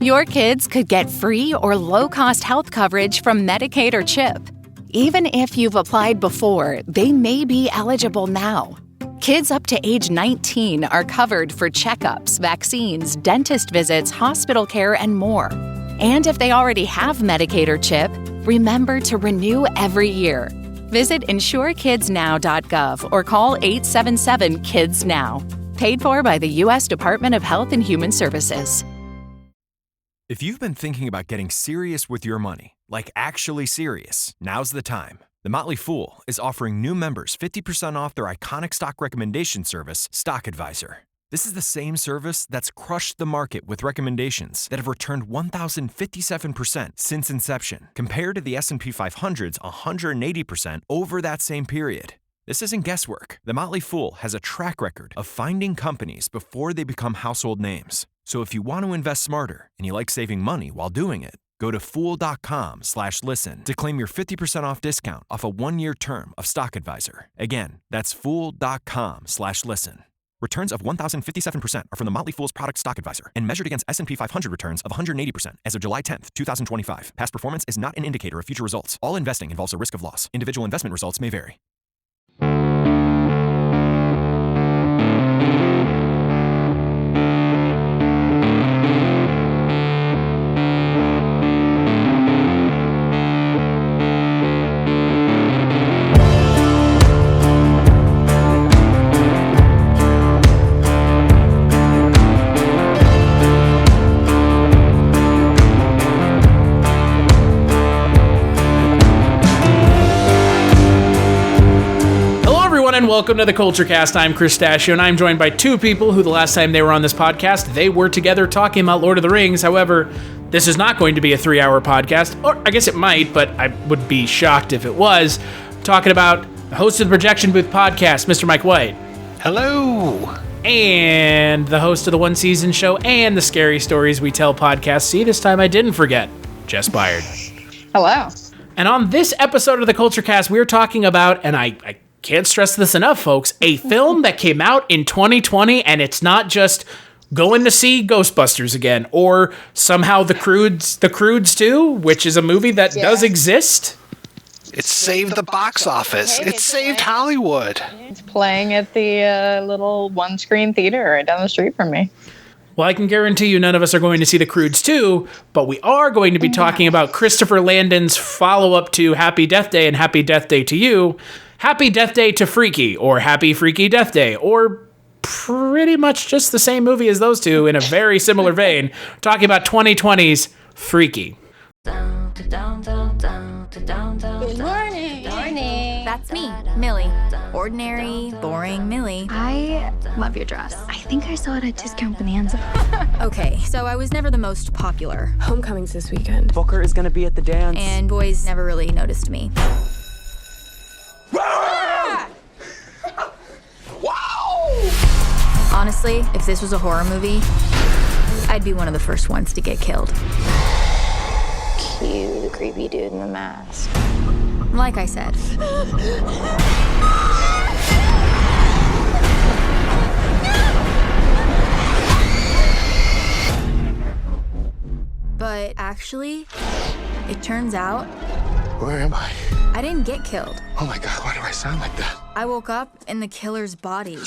Your kids could get free or low-cost health coverage from Medicaid or CHIP. Even if you've applied before, they may be eligible now. Kids up to age 19 are covered for checkups, vaccines, dentist visits, hospital care, and more. And if they already have Medicaid or CHIP, remember to renew every year. Visit insurekidsnow.gov or call 877-KIDS-NOW. Paid for by the U.S. Department of Health and Human Services. If you've been thinking about getting serious with your money, like actually serious, now's the time. The Motley Fool is offering new members 50% off their iconic stock recommendation service, Stock Advisor. This is the same service that's crushed the market with recommendations that have returned 1,057% since inception, compared to the S&P 500's 180% over that same period. This isn't guesswork. The Motley Fool has a track record of finding companies before they become household names. So if you want to invest smarter and you like saving money while doing it, go to fool.com/listen to claim your 50% off discount off a 1-year term of Stock Advisor. Again, that's fool.com/listen. Returns of 1,057% are from the Motley Fool's product Stock Advisor and measured against S&P 500 returns of 180% as of July 10th, 2025. Past performance is not an indicator of future results. All investing involves a risk of loss. Individual investment results may vary. And welcome to the Kulturecast. I'm Chris Stachiw, and I'm joined by two people who the last time they were on this podcast, they were together talking about Lord of the Rings. However, this is not going to be a 3-hour podcast, or I guess it might, but I would be shocked if it was. Talking about the host of the Projection Booth podcast, Mr. Mike White. Hello. And the host of the One Season Show and the Scary Stories We Tell podcast. See, this time I didn't forget, Jess Byard. Hello. And on this episode of the Kulturecast, we're talking about, and I can't stress this enough, folks, a film that came out in 2020, and it's not just going to see Ghostbusters again, or somehow The Croods 2, which is a movie that does exist. It saved the box office. It saved Hollywood. It's playing at the little one-screen theater right down the street from me. Well, I can guarantee you none of us are going to see The Croods 2, but we are going to be talking about Christopher Landon's follow-up to Happy Death Day and Happy Death Day to You, Happy Death Day to Freaky, or Happy Freaky Death Day, or pretty much just the same movie as those two in a very similar vein, talking about 2020's Freaky. Good morning. That's me, Millie. Ordinary, boring Millie. I love your dress. I think I saw it at Discount Bonanza. Okay, so I was never the most popular. Homecoming's this weekend. Booker is gonna be at the dance. And boys never really noticed me. Honestly, if this was a horror movie, I'd be one of the first ones to get killed. Cue the creepy dude in the mask. Like I said. But actually, it turns out... Where am I? I didn't get killed. Oh my God, why do I sound like that? I woke up in the killer's body.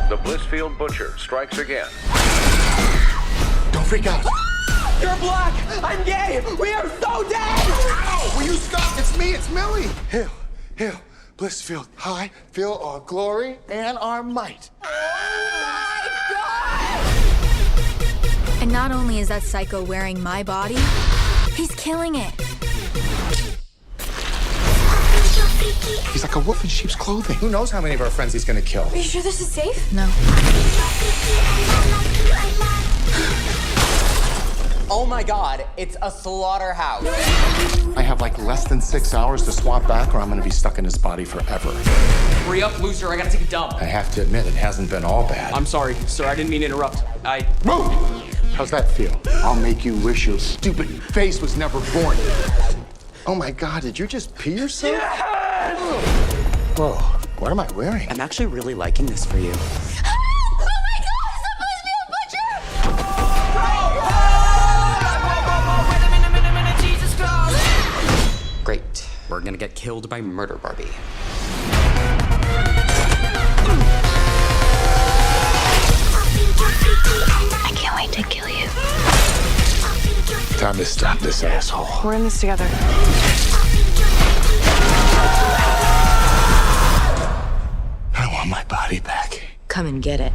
The Blissfield Butcher strikes again. Don't freak out. You're black! I'm gay! We are so dead! Ow! Will you stop? It's me, it's Millie. Hail, Blissfield. High, feel our glory and our might. And not only is that psycho wearing my body, he's killing it. He's like a wolf in sheep's clothing. Who knows how many of our friends he's gonna kill? Are you sure this is safe? No. Oh my God, it's a slaughterhouse. I have like less than 6 hours to swap back or I'm gonna be stuck in his body forever. Hurry up, loser, I gotta take a dump. I have to admit, it hasn't been all bad. I'm sorry, sir, I didn't mean to interrupt. Move! How's that feel? I'll make you wish your stupid face was never born. Oh my God, did you just pee yourself? Yes! Whoa, what am I wearing? I'm actually really liking this for you. Oh my God, it's the Blissfield Butcher! are gonna get killed by Murder Barbie. I can't wait to kill you. Time to stop this asshole. We're in this together. I want my body back. Come and get it.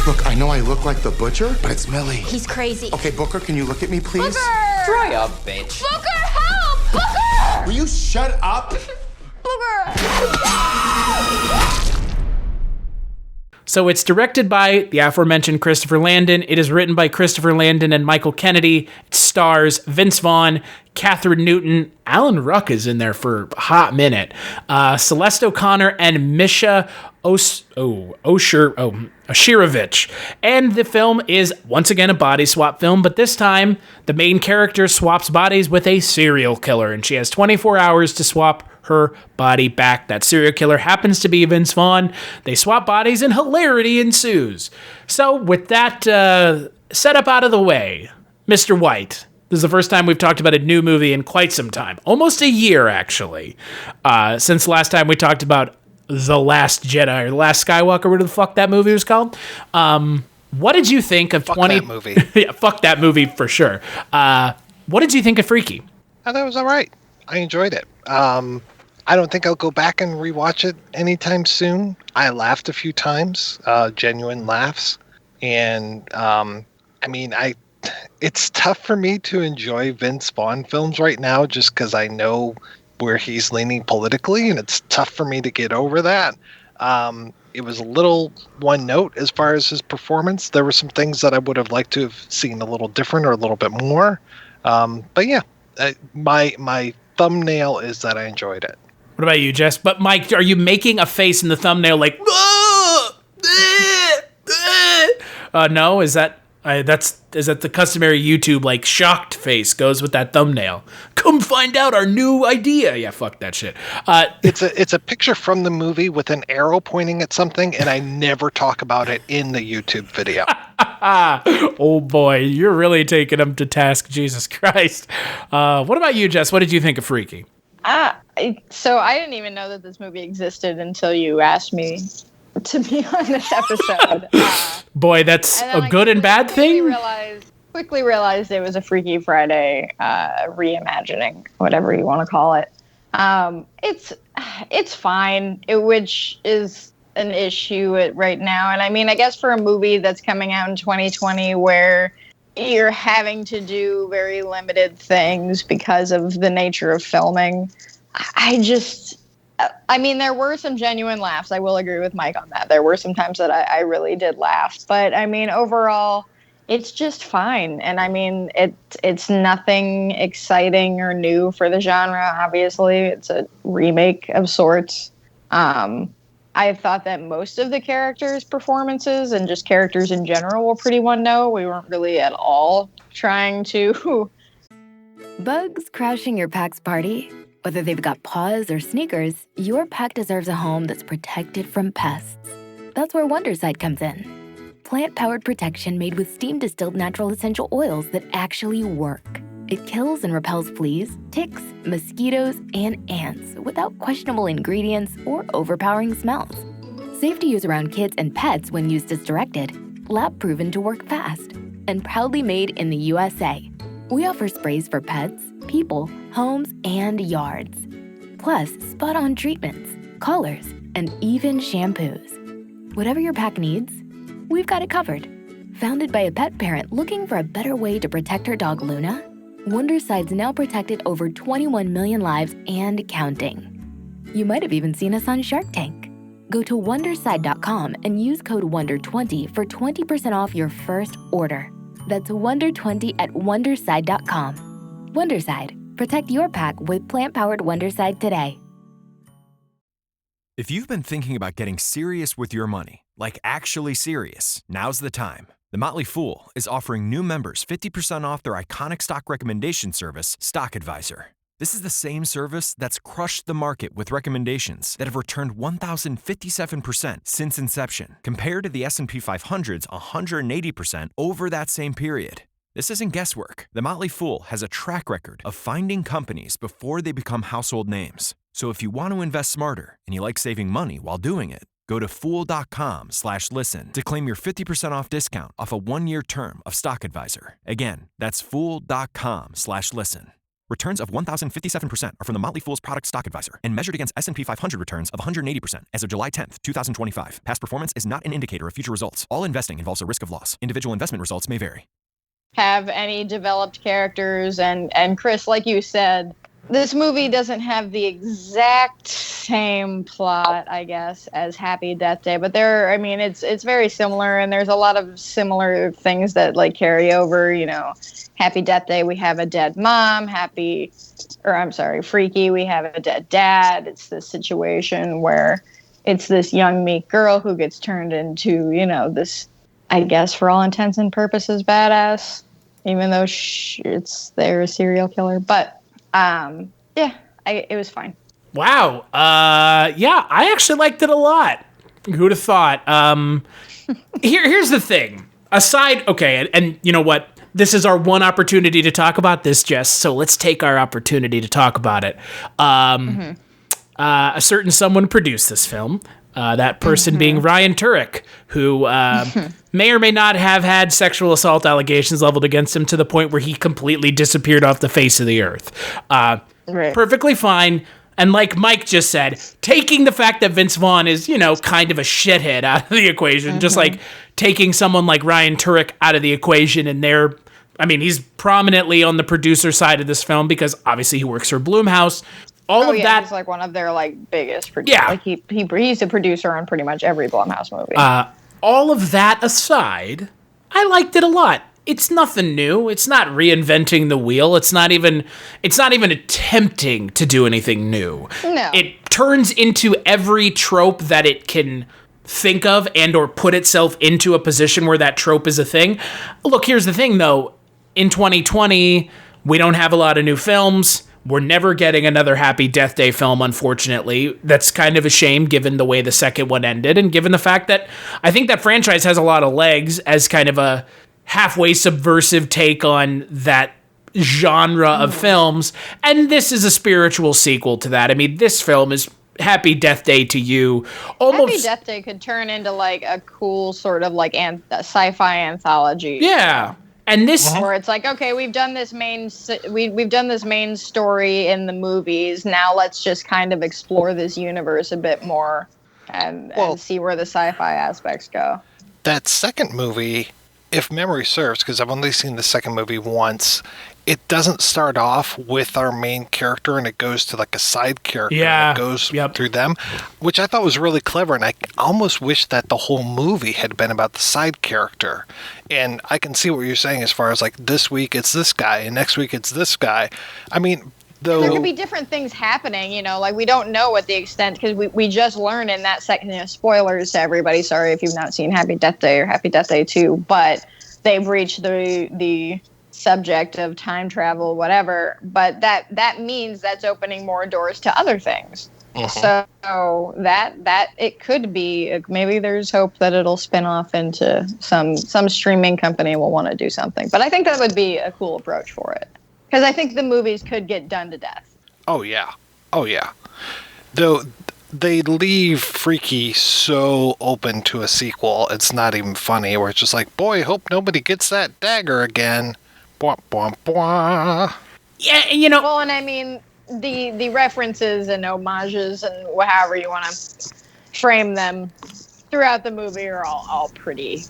Look, I know I look like the butcher, but it's Millie. He's crazy. Okay, Booker, can you look at me, please? Booker! Dry up, bitch. Booker, help! Booker! Will you shut up? So it's directed by the aforementioned Christopher Landon. It is written by Christopher Landon and Michael Kennedy. It stars Vince Vaughn, Kathryn Newton, Alan Ruck is in there for a hot minute, Celeste O'Connor, and Misha Oshirovich. And the film is once again a body swap film, but this time the main character swaps bodies with a serial killer, and she has 24 hours to swap her body back. That serial killer happens to be Vince Vaughn. They swap bodies and hilarity ensues. So with that setup out of the way, Mr. White, this is the first time we've talked about a new movie in quite some time. Almost a year, actually, since last time we talked about The Last Jedi, or The Last Skywalker, whatever the fuck that movie was called. What did you think of Fuck that movie. Yeah, fuck that movie for sure. What did you think of Freaky? I thought it was all right. I enjoyed it. I don't think I'll go back and rewatch it anytime soon. I laughed a few times, genuine laughs. And, it's tough for me to enjoy Vince Vaughn films right now just because I know where he's leaning politically, and it's tough for me to get over that. It was a little one note as far as his performance. There were some things that I would have liked to have seen a little different or a little bit more. But yeah, my thumbnail is that I enjoyed it. What about you, Jess? But Mike, are you making a face in the thumbnail like, no? Is that the customary YouTube like shocked face goes with that thumbnail? Come find out our new idea. Yeah, fuck that shit. It's a picture from the movie with an arrow pointing at something, and I never talk about it in the YouTube video. Oh boy, you're really taking him to task, Jesus Christ. What about you, Jess? What did you think of Freaky? So I didn't even know that this movie existed until you asked me to be on this episode. Boy, that's a good and bad thing. Quickly realized it was a Freaky Friday reimagining, whatever you want to call it. It's fine, which is an issue right now. And I mean, I guess for a movie that's coming out in 2020 where you're having to do very limited things because of the nature of filming, there were some genuine laughs. I will agree with Mike on that. There were some times that I really did laugh. But, I mean, overall, it's just fine. And, I mean, it's nothing exciting or new for the genre, obviously. It's a remake of sorts. I thought that most of the characters' performances and just characters in general were pretty one-note. We weren't really at all trying to... Bugs crashing your pack's party? Whether they've got paws or sneakers, your pack deserves a home that's protected from pests. That's where Wondercide comes in. Plant-powered protection made with steam-distilled natural essential oils that actually work. It kills and repels fleas, ticks, mosquitoes, and ants without questionable ingredients or overpowering smells. Safe to use around kids and pets when used as directed. Lab-proven to work fast. And proudly made in the USA. We offer sprays for pets, people, homes, and yards. Plus, spot-on treatments, collars, and even shampoos. Whatever your pack needs, we've got it covered. Founded by a pet parent looking for a better way to protect her dog Luna, Wondercide's now protected over 21 million lives and counting. You might have even seen us on Shark Tank. Go to Wondercide.com and use code WONDER20 for 20% off your first order. That's WONDER20 at Wondercide.com. Wondercide. Protect your pack with plant-powered Wondercide today. If you've been thinking about getting serious with your money, like actually serious, now's the time. The Motley Fool is offering new members 50% off their iconic stock recommendation service, Stock Advisor. This is the same service that's crushed the market with recommendations that have returned 1,057% since inception, compared to the S&P 500's 180% over that same period. This isn't guesswork. The Motley Fool has a track record of finding companies before they become household names. So if you want to invest smarter and you like saving money while doing it, go to fool.com/listen to claim your 50% off discount off a 1-year term of Stock Advisor. Again, that's fool.com/listen. Returns of 1,057% are from the Motley Fool's product Stock Advisor and measured against S&P 500 returns of 180% as of July 10th, 2025. Past performance is not an indicator of future results. All investing involves a risk of loss. Individual investment results may vary. Have any developed characters, and Chris, like you said, this movie doesn't have the exact same plot, I guess, as Happy Death Day, but it's very similar, and there's a lot of similar things that like carry over. Happy Death Day, we have a dead mom. Freaky, we have a dead dad. It's this situation where it's this young meek girl who gets turned into, this, I guess, for all intents and purposes, badass, even though they're a serial killer. But it was fine. Wow. I actually liked it a lot. Who'd have thought? Here's the thing. And you know what? This is our one opportunity to talk about this, Jess. So let's take our opportunity to talk about it. A certain someone produced this film. That person being Ryan Turek, who may or may not have had sexual assault allegations leveled against him to the point where he completely disappeared off the face of the earth. Right. Perfectly fine. And like Mike just said, taking the fact that Vince Vaughn is, kind of a shithead out of the equation, just like taking someone like Ryan Turek out of the equation, and he's prominently on the producer side of this film because obviously he works for Blumhouse. That he's like one of their biggest producers. Yeah, he's a producer on pretty much every Blumhouse movie. All of that aside, I liked it a lot. It's nothing new. It's not reinventing the wheel. It's not even attempting to do anything new. No. It turns into every trope that it can think of and or put itself into a position where that trope is a thing. Look, here's the thing though. In 2020, we don't have a lot of new films. We're never getting another Happy Death Day film, unfortunately. That's kind of a shame given the way the second one ended and given the fact that I think that franchise has a lot of legs as kind of a halfway subversive take on that genre of films. And this is a spiritual sequel to that. This film is Happy Death Day to you. Happy Death Day could turn into a cool sort of sci-fi anthology. Yeah. And this, where it's okay, we've done this main story in the movies. Now let's just kind of explore this universe a bit more and see where the sci-fi aspects go. That second movie, if memory serves, because I've only seen the second movie once, it doesn't start off with our main character and it goes to a side character. Yeah. And it goes through them, which I thought was really clever. And I almost wish that the whole movie had been about the side character. And I can see what you're saying as far as this week it's this guy and next week it's this guy. There could be different things happening, we don't know what the extent, because we just learned in that second, spoilers to everybody, sorry if you've not seen Happy Death Day or Happy Death Day 2, but they've reached the subject of time travel, whatever, but that means that's opening more doors to other things. So that it could be, maybe there's hope that it'll spin off into some streaming company will want to do something, but I think that would be a cool approach for it. Because I think the movies could get done to death. Oh, yeah. Though they leave Freaky so open to a sequel, it's not even funny, where it's just boy, hope nobody gets that dagger again. Bwah, bwah, bwah. Yeah, Well, and the references and homages and however you want to frame them throughout the movie are all pretty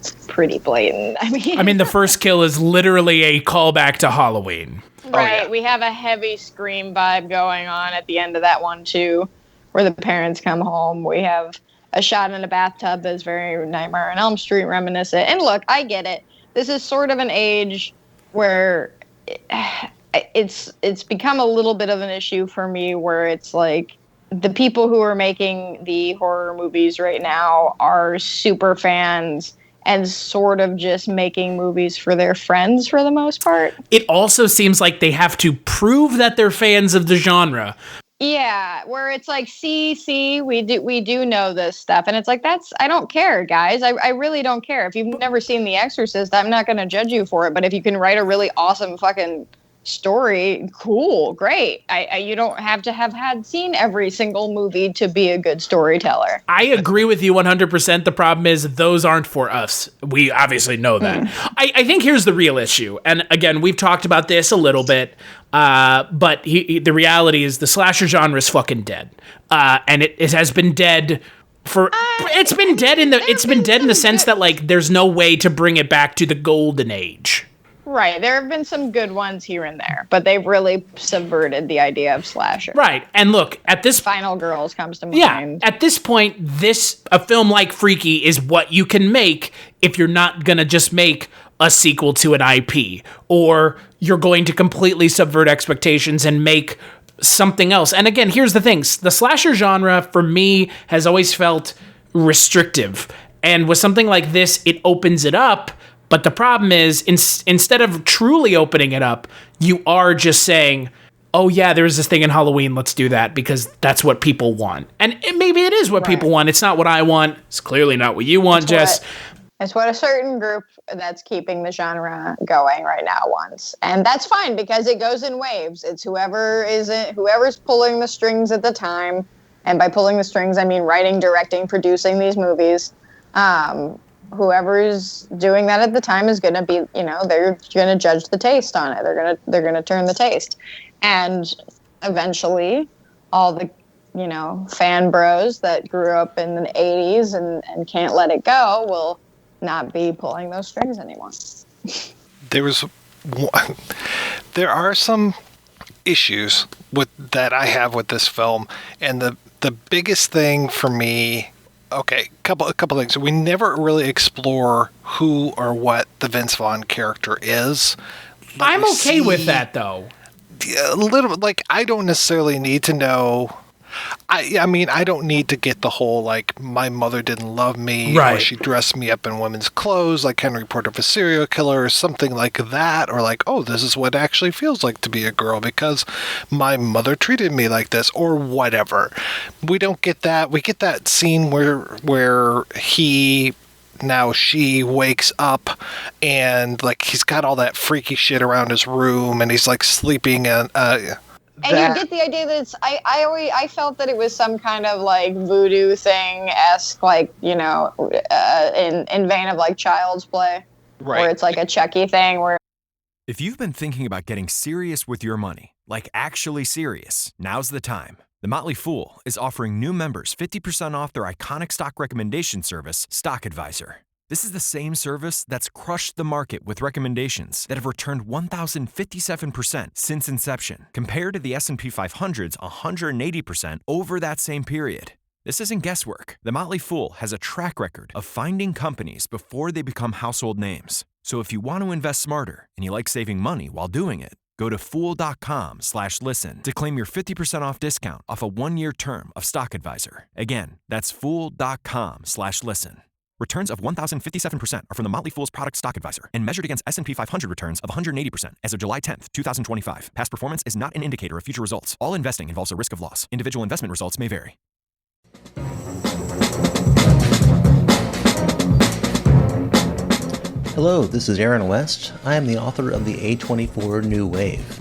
blatant. The first kill is literally a callback to Halloween. Right, we have a heavy Scream vibe going on at the end of that one too, where the parents come home. We have a shot in a bathtub that's very Nightmare on Elm Street reminiscent. And look, I get it. This is sort of an age where it's become a little bit of an issue for me, where it's the people who are making the horror movies right now are super fans and sort of just making movies for their friends for the most part. It also seems like they have to prove that they're fans of the genre Yeah, where it's like, see, we do know this stuff. And it's like, I don't care, guys. I really don't care. If you've never seen The Exorcist, I'm not going to judge you for it. But if you can write a really awesome fucking story, cool, great. You don't have to have seen every single movie to be a good storyteller. I agree with you 100%. The problem is those aren't for us. We obviously know that. I think here's the real issue. And again, we've talked about this a little bit. But the reality is the slasher genre is fucking dead. And it has been dead for it's been dead in the sense that like there's no way to bring it back to the golden age. Right. There have been some good ones here and there, but they've really subverted the idea of slasher. Right. And look, at this Final Girls comes to mind. Yeah. At this point, a film like Freaky is what you can make if you're not going to just make a sequel to an IP, or you're going to completely subvert expectations and make something else. And again, here's the thing. The slasher genre, for me, has always felt restrictive. And with something like this, it opens it up. But the problem is, instead of truly opening it up, you are just saying, oh yeah, there's this thing in Halloween, let's do that, because that's what people want. And maybe it is what people want. It's not what I want. It's clearly not what you want, Jess. It's what a certain group that's keeping the genre going right now wants. And that's fine, because it goes in waves. It's whoever's pulling the strings at the time. And by pulling the strings, I mean writing, directing, producing these movies. Whoever's doing that at the time is going to be, they're going to judge the taste on it. They're going to turn the taste. And eventually all the, fan bros that grew up in the 80s and can't let it go will not be pulling those strings anymore. There are some issues that I have with this film, and the biggest thing for me, okay, a couple things. We never really explore who or what the Vince Vaughn character is. I'm okay with that, though. A little bit, like, I don't necessarily need to know. I mean, I don't need to get the whole, like, my mother didn't love me, or she dressed me up in women's clothes, like Henry Portrait of a Serial Killer, or something like that, or like, oh, this is what it actually feels like to be a girl because my mother treated me like this, or whatever. We don't get that. We get that scene where she wakes up and, like, he's got all that freaky shit around his room, and he's, like, sleeping in... And you get the idea that it's, I felt that it was some kind of like voodoo thing-esque, like, in vein of like Child's Play. Right. Where it's like a Chucky thing where... If you've been thinking about getting serious with your money, like actually serious, now's the time. The Motley Fool is offering new members 50% off their iconic stock recommendation service, Stock Advisor. This is the same service that's crushed the market with recommendations that have returned 1,057% since inception, compared to the S&P 500's 180% over that same period. This isn't guesswork. The Motley Fool has a track record of finding companies before they become household names. So if you want to invest smarter and you like saving money while doing it, go to fool.com/listen to claim your 50% off discount off a 1-year term of Stock Advisor. Again, that's fool.com/listen. Returns of 1,057% are from the Motley Fool's product Stock Advisor and measured against S&P 500 returns of 180% as of July 10th, 2025. Past performance is not an indicator of future results. All investing involves a risk of loss. Individual investment results may vary. Hello, this is Aaron West. I am the author of the A24 New Wave.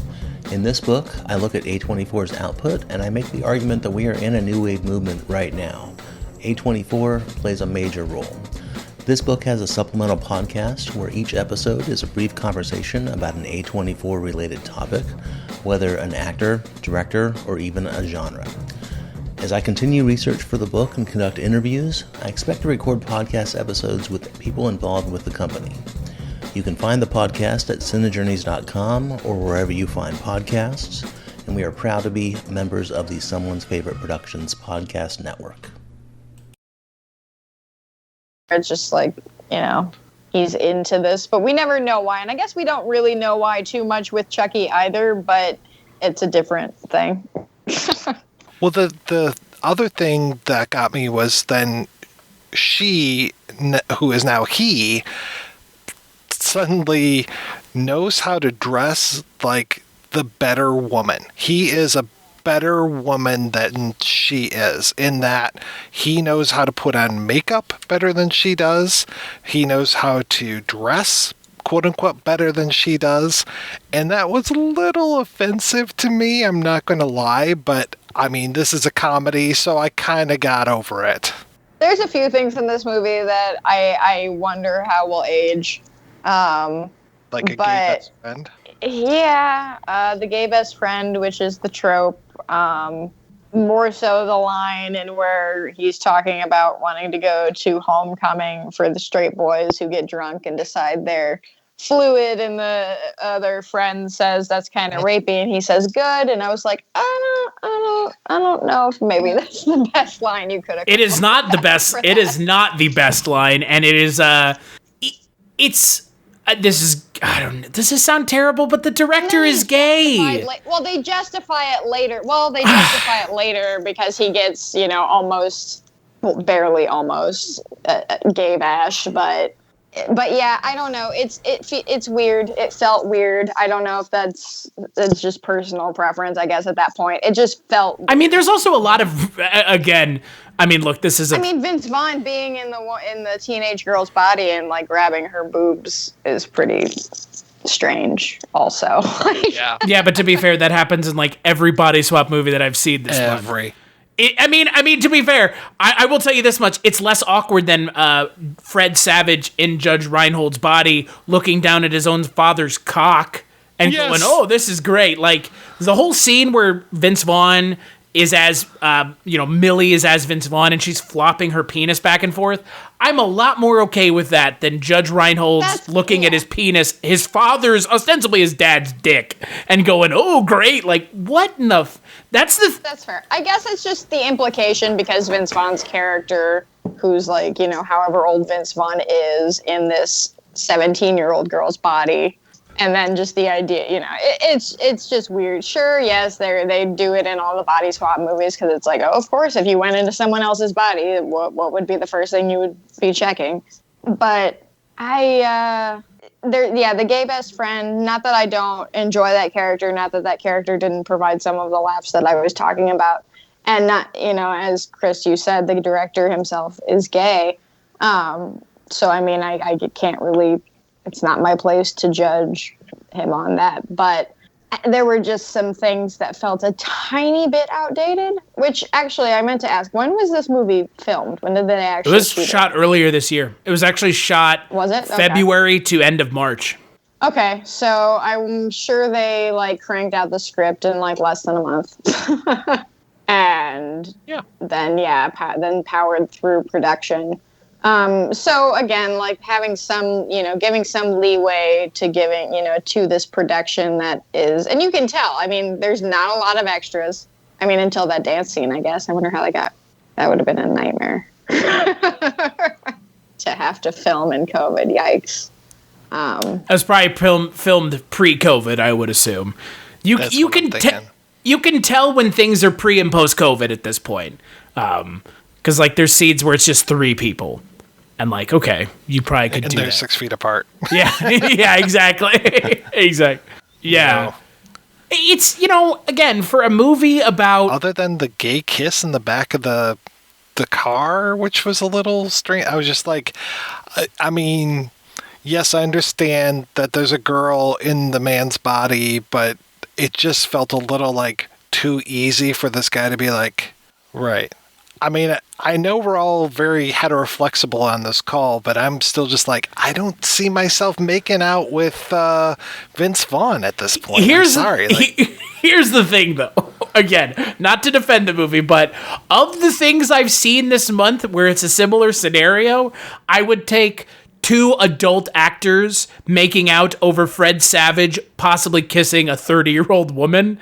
In this book, I look at A24's output and I make the argument that we are in a new wave movement right now. A24 plays a major role. This book has a supplemental podcast where each episode is a brief conversation about an A24 related topic, whether an actor, director, or even a genre. As I continue research for the book and conduct interviews, I expect to record podcast episodes with people involved with the company. You can find the podcast at cinejourneys.com or wherever you find podcasts, and we are proud to be members of the Someone's Favorite Productions podcast network. It's just like, he's into this, but we never know why. And I guess we don't really know why too much with Chucky either, but it's a different thing. Well, the other thing that got me was then she, who is now he, suddenly knows how to dress like the better woman. He is a better woman than she is, in that he knows how to put on makeup better than she does. He knows how to dress, quote unquote, better than she does. And that was a little offensive to me, I'm not going to lie, but I mean, this is a comedy, so I kind of got over it. There's a few things in this movie that I wonder how will age. Like a gay best friend? Yeah, the gay best friend, which is the trope. More so the line in where he's talking about wanting to go to homecoming for the straight boys who get drunk and decide they're fluid, and the other friend says that's kind of rapey, and he says good, and I was like, I don't know if maybe that's the best line you could have. It is not the best. It is not the best line, and it is. This is. I don't know. Does this sound terrible? But the director is gay. Well, they justify it later. Well, they justify it later because he gets, almost, barely almost gay bash, but yeah, I don't know. It's weird. It felt weird. I don't know if it's just personal preference. I guess at that point, it just felt. I mean, there's also a lot of again. I mean, look, this is. Vince Vaughn being in the teenage girl's body and like grabbing her boobs is pretty strange. Also. Yeah, but to be fair, that happens in like every body swap movie that I've seen this month. I mean, to be fair, I will tell you this much: it's less awkward than Fred Savage in Judge Reinhold's body, looking down at his own father's cock and going, "Oh, this is great!" Like the whole scene where Vince Vaughn is as, Millie is as Vince Vaughn, and she's flopping her penis back and forth. I'm a lot more okay with that than Judge Reinhold's looking at his penis, his father's, ostensibly his dad's dick, and going, "Oh, great!" Like, what in the? That's fair. I guess it's just the implication because Vince Vaughn's character, who's like, however old Vince Vaughn is in this 17-year-old girl's body. And then just the idea, it's just weird. Sure, yes, they do it in all the body swap movies because it's like, oh, of course, if you went into someone else's body, what would be the first thing you would be checking? But the gay best friend, not that I don't enjoy that character, not that character didn't provide some of the laughs that I was talking about. And not, as Chris, you said, the director himself is gay. So, I mean, I can't really... It's not my place to judge him on that, but there were just some things that felt a tiny bit outdated, which actually I meant to ask, when was this movie filmed? When did they actually It was shot earlier this year. It was actually shot February to end of March. Okay, so I'm sure they cranked out the script in less than a month. And then powered through production. So again, having some, giving some leeway to to this production that is, and you can tell, I mean, there's not a lot of extras. I mean, until that dance scene, I guess. I wonder how that would have been a nightmare to have to film in COVID. Yikes. It was probably filmed pre-COVID, I would assume. You can tell when things are pre and post COVID at this point. Because there's scenes where it's just 3 people. And okay, you probably could do that. And they're 6 feet apart. Yeah, yeah, exactly. Exactly. Yeah. It's, again, for a movie about... Other than the gay kiss in the back of the car, which was a little strange. I was just I mean, yes, I understand that there's a girl in the man's body, but it just felt a little too easy for this guy to be right. I mean, I know we're all very heteroflexible on this call, but I'm still just I don't see myself making out with Vince Vaughn at this point. I'm sorry. Here's the thing, though. Again, not to defend the movie, but of the things I've seen this month where it's a similar scenario, I would take 2 adult actors making out over Fred Savage possibly kissing a 30-year-old woman.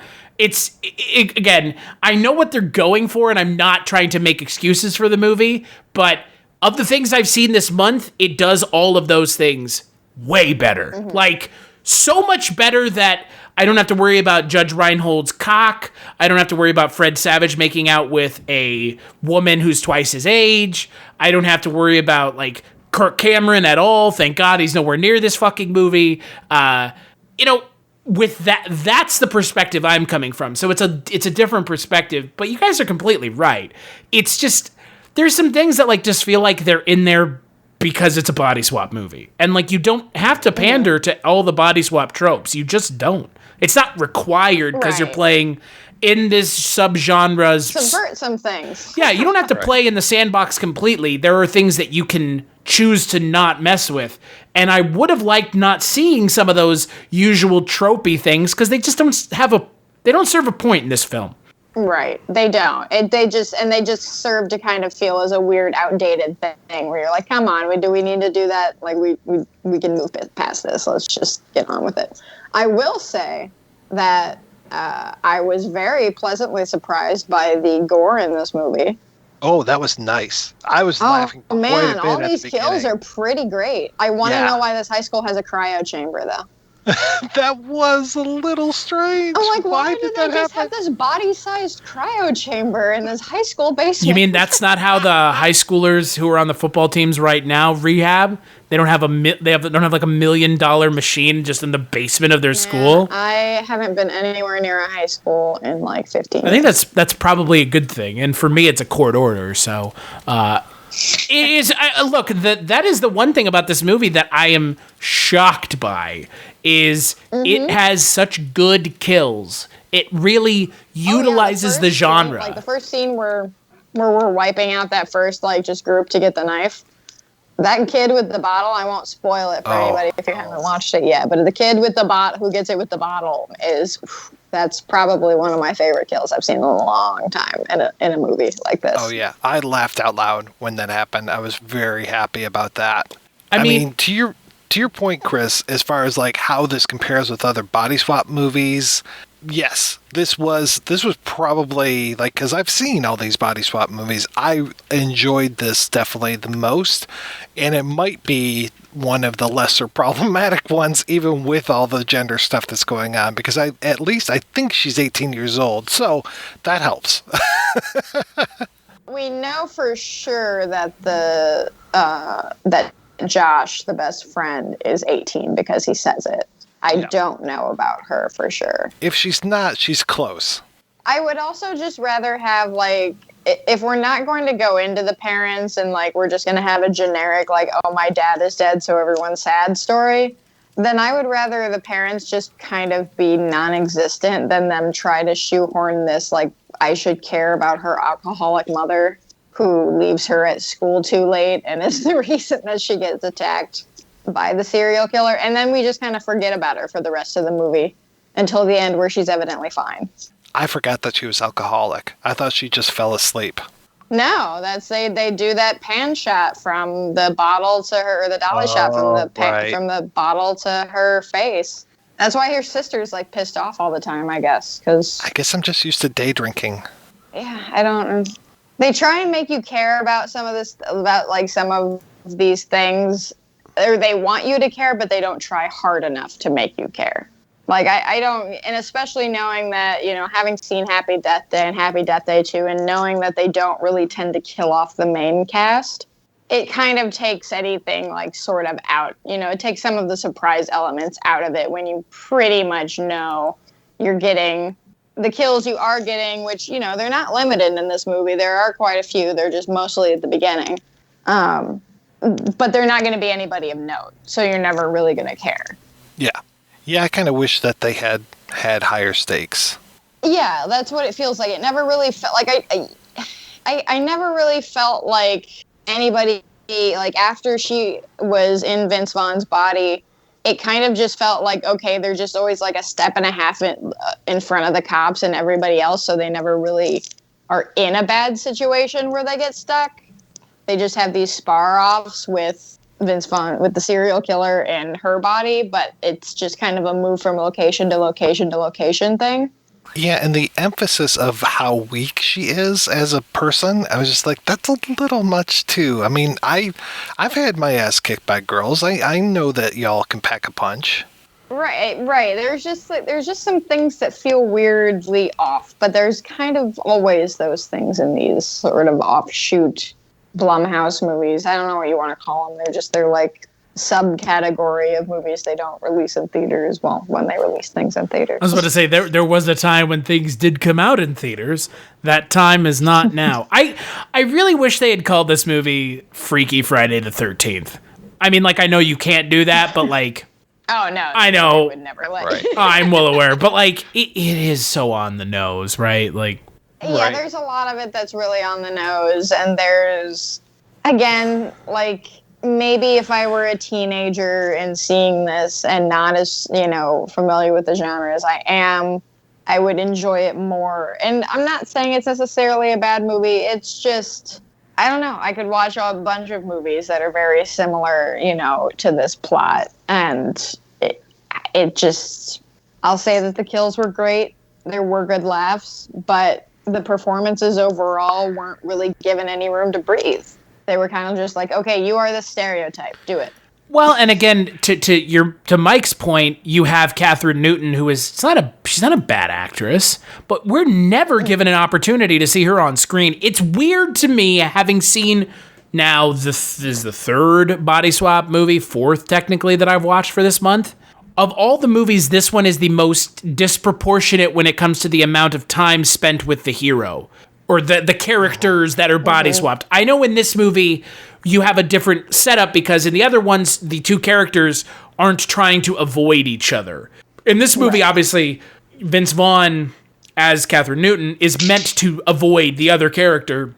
Again, I know what they're going for, and I'm not trying to make excuses for the movie, but of the things I've seen this month, it does all of those things way better. Mm-hmm. So much better that I don't have to worry about Judge Reinhold's cock. I don't have to worry about Fred Savage making out with a woman who's twice his age. I don't have to worry about, Kirk Cameron at all. Thank God he's nowhere near this fucking movie. with that's the perspective I'm coming from. So it's a different perspective, but you guys are completely right. It's just, there's some things that like just feel like they're in there because it's a body swap movie. And like, you don't have to pander to all the body swap tropes. You just don't. It's not required because you're playing in this subgenres. Subvert some things. Yeah, you don't have to play in the sandbox completely. There are things that you can choose to not mess with. And I would have liked not seeing some of those usual tropey things because they just don't they don't serve a point in this film. Right. They don't. They just serve to kind of feel as a weird, outdated thing where you're like, come on, do we need to do that? Like, we can move past this. Let's just get on with it. I will say that I was very pleasantly surprised by the gore in this movie. Oh, that was nice. I was laughing quite a bit. Man, all these kills are pretty great. I want to know why this high school has a cryo chamber, though. That was a little strange. I'm like, why did they just have this body-sized cryo chamber in this high school basement? You mean that's not how the high schoolers who are on the football teams right now rehab? They don't have don't have like $1 million machine just in the basement of their school. I haven't been anywhere near a high school in like 15 years. I think that's probably a good thing, and for me, it's a court order. So. It is. Look, that is the one thing about this movie that I am shocked by is it has such good kills. It really utilizes the genre. Like the first scene where we're wiping out that first like just group to get the knife. That kid with the bottle, I won't spoil it for anybody if you haven't watched it yet, but the kid with the who gets it with the bottle that's probably one of my favorite kills I've seen in a long time in a movie like this. Oh yeah, I laughed out loud when that happened. I was very happy about that. I mean, to your point, Chris, as far as like how this compares with other body swap movies, yes, this was probably like, because I've seen all these body swap movies, I enjoyed this definitely the most, and it might be one of the lesser problematic ones, even with all the gender stuff that's going on, because I think she's 18 years old, so that helps. We know for sure that that Josh, the best friend, is 18 because he says it. I don't know about her for sure. If she's not, she's close. I would also just rather have, like, if we're not going to go into the parents and, like, we're just going to have a generic, like, oh, my dad is dead, so everyone's sad story, then I would rather the parents just kind of be non-existent than them try to shoehorn this, like, I should care about her alcoholic mother who leaves her at school too late and is the reason that she gets attacked by the serial killer, and then we just kind of forget about her for the rest of the movie until the end where she's evidently fine. I forgot that she was alcoholic. I thought she just fell asleep. No, they do that pan shot from the bottle to her, or the dolly shot from the bottle to her face. That's why her sister's like pissed off all the time, I guess. I guess I'm just used to day drinking. Yeah, I don't. They try and make you care about some of this, about like some of these things. Or they want you to care, but they don't try hard enough to make you care. Like, I don't, and especially knowing that, you know, having seen Happy Death Day and Happy Death Day 2, and knowing that they don't really tend to kill off the main cast, it kind of takes anything, like, sort of out. You know, it takes some of the surprise elements out of it when you pretty much know you're getting the kills you are getting, which, you know, they're not limited in this movie. There are quite a few. They're just mostly at the beginning. But they're not going to be anybody of note, so you're never really going to care. Yeah. Yeah, I kind of wish that they had higher stakes. Yeah, that's what it feels like. It never really felt like I never really felt like anybody, like after she was in Vince Vaughn's body, it kind of just felt like, okay, they're just always like a step and a half in front of the cops and everybody else, so they never really are in a bad situation where they get stuck. They just have these spar-offs with Vince Vaughn, with the serial killer and her body, but it's just kind of a move from location to location to location thing. Yeah, and the emphasis of how weak she is as a person, I was just like, that's a little much too. I mean, I've had my ass kicked by girls. I know that y'all can pack a punch. Right. There's just some things that feel weirdly off, but there's kind of always those things in these sort of offshoot Blumhouse movies. I don't know what you want to call them. They're subcategory of movies they don't release in theaters. Well, when they release things in theaters. I was about to say there was a time when things did come out in theaters. That time is not now. I really wish they had called this movie Freaky Friday the 13th. I mean, like, I know you can't do that, but like, oh no, I know. I would never let you. I'm well aware, but like, it is so on the nose, right? Like, yeah, there's a lot of it that's really on the nose, and there's, again, like, maybe if I were a teenager and seeing this and not as, familiar with the genre as I am, I would enjoy it more. And I'm not saying it's necessarily a bad movie. It's just, I don't know. I could watch a bunch of movies that are very similar, to this plot. And it just, I'll say that the kills were great. There were good laughs, but the performances overall weren't really given any room to breathe. They were kind of just like, okay, you are the stereotype. Do it. Well, and again, to Mike's point, you have Kathryn Newton, who is she's not a bad actress, but we're never given an opportunity to see her on screen. It's weird to me, having seen now this is the third body swap movie, fourth technically, that I've watched for this month. Of all the movies, this one is the most disproportionate when it comes to the amount of time spent with the hero. Or the characters that are body swapped. I know in this movie, you have a different setup because in the other ones, the two characters aren't trying to avoid each other. In this movie, obviously, Vince Vaughn, as Kathryn Newton, is meant to avoid the other character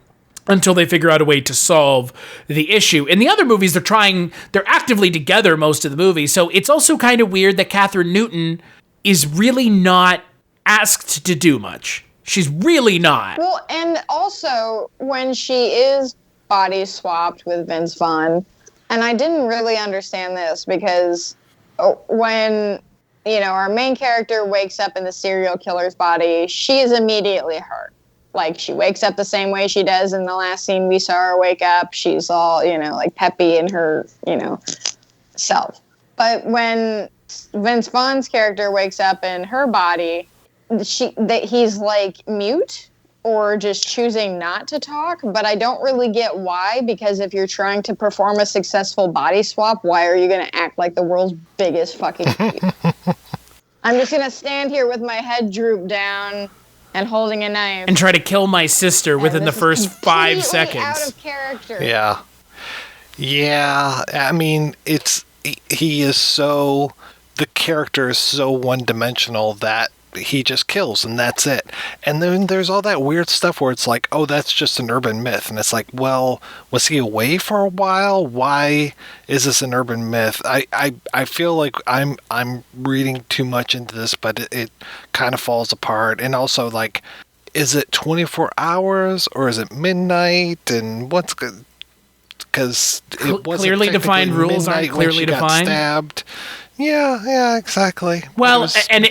until they figure out a way to solve the issue. In the other movies, they're actively together most of the movie. So it's also kind of weird that Kathryn Newton is really not asked to do much. She's really not. Well, and also when she is body swapped with Vince Vaughn, and I didn't really understand this because when, our main character wakes up in the serial killer's body, she is immediately hurt. Like, she wakes up the same way she does in the last scene we saw her wake up. She's all, like peppy in her, self. But when Vince Vaughn's character wakes up in her body, he's like mute or just choosing not to talk, but I don't really get why, because if you're trying to perform a successful body swap, why are you going to act like the world's biggest fucking creep? I'm just going to stand here with my head drooped down and holding a knife and try to kill my sister within the first 5 seconds. Out of character. Yeah. I mean, the character is so one-dimensional that he just kills and that's it. And then there's all that weird stuff where it's like, oh, that's just an urban myth. And it's like, well, was he away for a while? Why is this an urban myth? I feel like I'm reading too much into this, but it kind of falls apart. And also, like, is it 24 hours or is it midnight? And what's good? Because it wasn't clearly defined rules aren't clearly defined. Stabbed. Yeah, exactly. Well,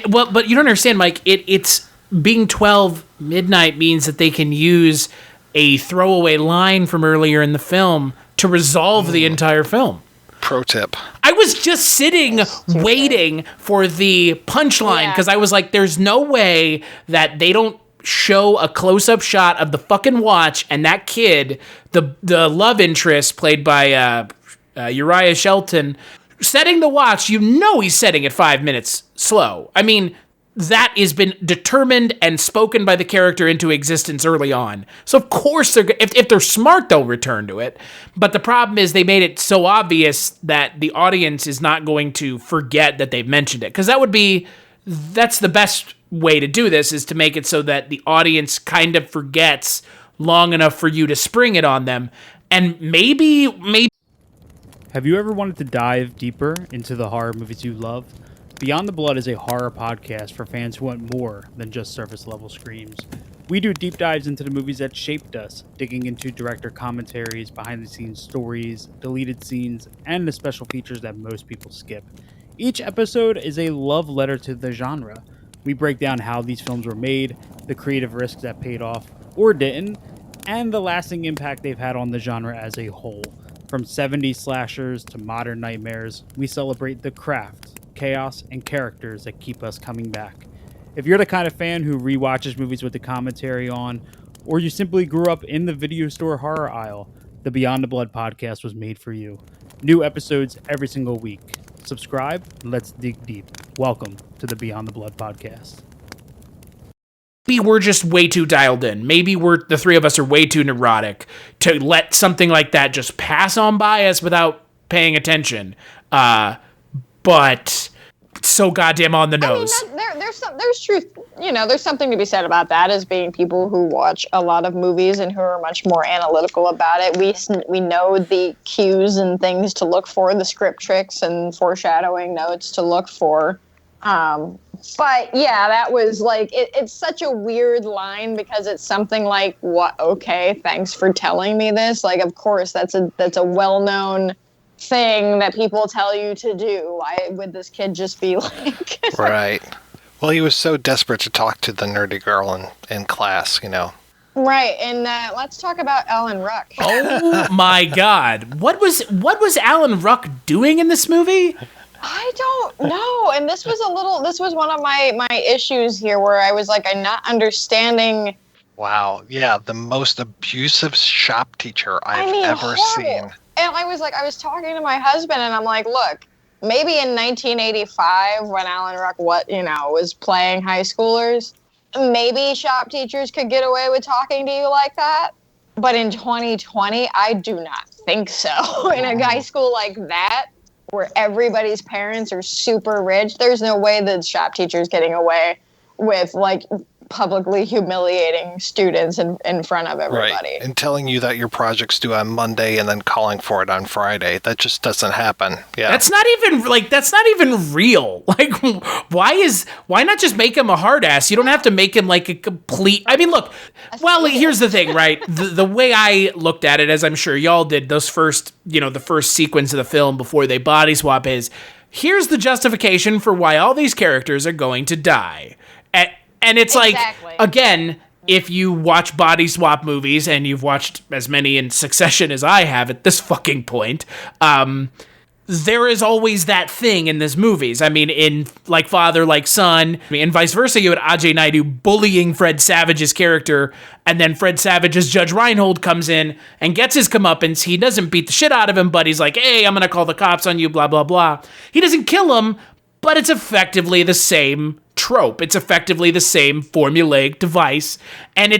but you don't understand, Mike. It's being 12 midnight means that they can use a throwaway line from earlier in the film to resolve the entire film. Pro tip. I was just sitting waiting for the punchline because I was like, there's no way that they don't show a close-up shot of the fucking watch and that kid, the love interest played by Uriah Shelton, setting the watch. He's setting it 5 minutes slow. I mean, that has been determined and spoken by the character into existence early on. So of course if they're smart, they'll return to it. But the problem is they made it so obvious that the audience is not going to forget that they've mentioned it. Because that's the best way to do this, is to make it so that the audience kind of forgets long enough for you to spring it on them. And maybe Have you ever wanted to dive deeper into the horror movies you love? Beyond the Blood is a horror podcast for fans who want more than just surface level screams. We do deep dives into the movies that shaped us, digging into director commentaries, behind the scenes stories, deleted scenes, and the special features that most people skip. Each episode is a love letter to the genre. We break down how these films were made, the creative risks that paid off or didn't, and the lasting impact they've had on the genre as a whole. From 70s slashers to modern nightmares, we celebrate the craft, chaos, and characters that keep us coming back. If you're the kind of fan who rewatches movies with the commentary on, or you simply grew up in the video store horror aisle, the Beyond the Blood podcast was made for you. New episodes every single week. Subscribe, and let's dig deep. Welcome to the Beyond the Blood podcast. Maybe we're just way too dialed in. Maybe the three of us are way too neurotic to let something like that just pass on by us without paying attention. But so goddamn on the nose. I mean, there's truth. There's something to be said about that as being people who watch a lot of movies and who are much more analytical about it. We know the cues and things to look for, the script tricks and foreshadowing notes to look for. But yeah, that was like, it's such a weird line because it's something like, what? Okay, thanks for telling me this. Like, of course, that's a well-known thing that people tell you to do. Why would this kid just be like... Right. Well, he was so desperate to talk to the nerdy girl in class, Right, and let's talk about Alan Ruck. Oh my God. What was Alan Ruck doing in this movie? I don't know. And this was one of my issues here where I was like, I'm not understanding. Wow. Yeah. The most abusive shop teacher I've ever seen. And I was talking to my husband and I'm like, look, maybe in 1985 when Alan Ruck, was playing high schoolers, maybe shop teachers could get away with talking to you like that. But in 2020, I do not think so. In a high school like that, where everybody's parents are super rich, there's no way the shop teacher's getting away with like publicly humiliating students in front of everybody. Right. And telling you that your project's due on Monday and then calling for it on Friday. That just doesn't happen. Yeah. That's not even real. Like, why not just make him a hard ass? You don't have to make him like a complete, I mean, look, well, here's the thing, right? The way I looked at it, as I'm sure y'all did, the first sequence of the film before they body swap is, here's the justification for why all these characters are going to die. And it's exactly. Like, again, if you watch body swap movies, and you've watched as many in succession as I have at this fucking point, there is always that thing in these movies. I mean, in Like Father, Like Son, and vice versa, you had Ajay Naidu bullying Fred Savage's character, and then Fred Savage as Judge Reinhold comes in and gets his comeuppance. He doesn't beat the shit out of him, but he's like, hey, I'm going to call the cops on you, blah, blah, blah. He doesn't kill him, but it's effectively the same trope. It's effectively the same formulaic device. And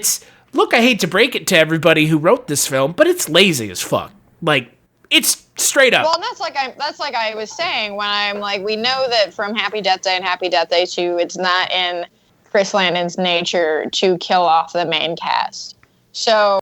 look, I hate to break it to everybody who wrote this film, but it's lazy as fuck. Like, it's straight up. Well, that's like I was saying when I'm like, we know that from Happy Death Day and Happy Death Day 2, it's not in Chris Landon's nature to kill off the main cast. So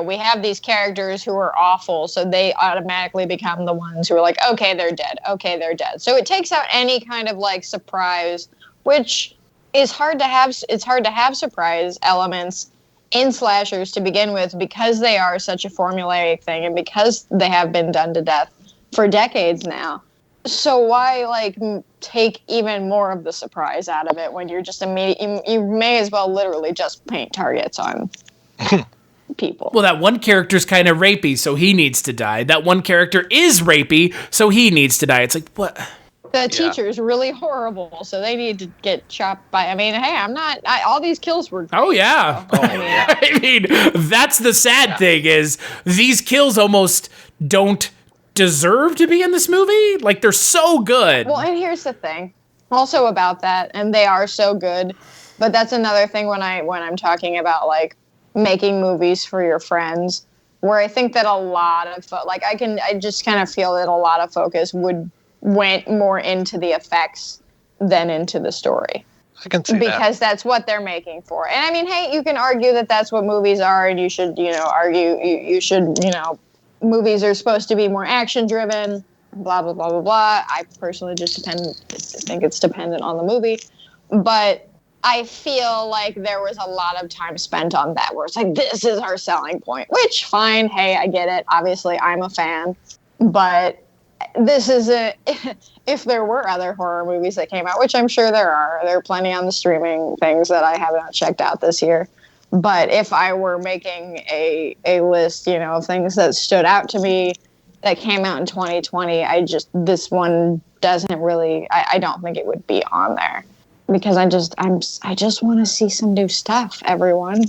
we have these characters who are awful, so they automatically become the ones who are like, okay, they're dead. Okay, they're dead. So it takes out any kind of like surprise, which is hard to have. It's hard to have surprise elements in slashers to begin with because they are such a formulaic thing and because they have been done to death for decades now. So why like take even more of the surprise out of it when you're just you may as well literally just paint targets on people. Well, that one character's kind of rapey, so he needs to die. That one character is rapey, so he needs to die. It's like, what? The teacher's really horrible, so they need to get chopped by. I mean, hey, all these kills were great. Oh, yeah. So, I mean, that's the sad thing is these kills almost don't deserve to be in this movie. Like, they're so good. Well, and here's the thing also about that, and they are so good, but that's another thing when I'm talking about, like, making movies for your friends, where I think that a lot of I just kind of feel that a lot of focus went more into the effects than into the story. I can see because that's what they're making for. And I mean, hey, you can argue that that's what movies are, and you should movies are supposed to be more action driven, blah blah blah blah blah. I personally think it's dependent on the movie, but I feel like there was a lot of time spent on that where it's like, this is our selling point, which fine. Hey, I get it. Obviously I'm a fan, but this is if there were other horror movies that came out, which I'm sure there are plenty on the streaming things that I have not checked out this year. But if I were making a list, of things that stood out to me that came out in 2020, this one doesn't really, I don't think it would be on there. Because I just want to see some new stuff, everyone.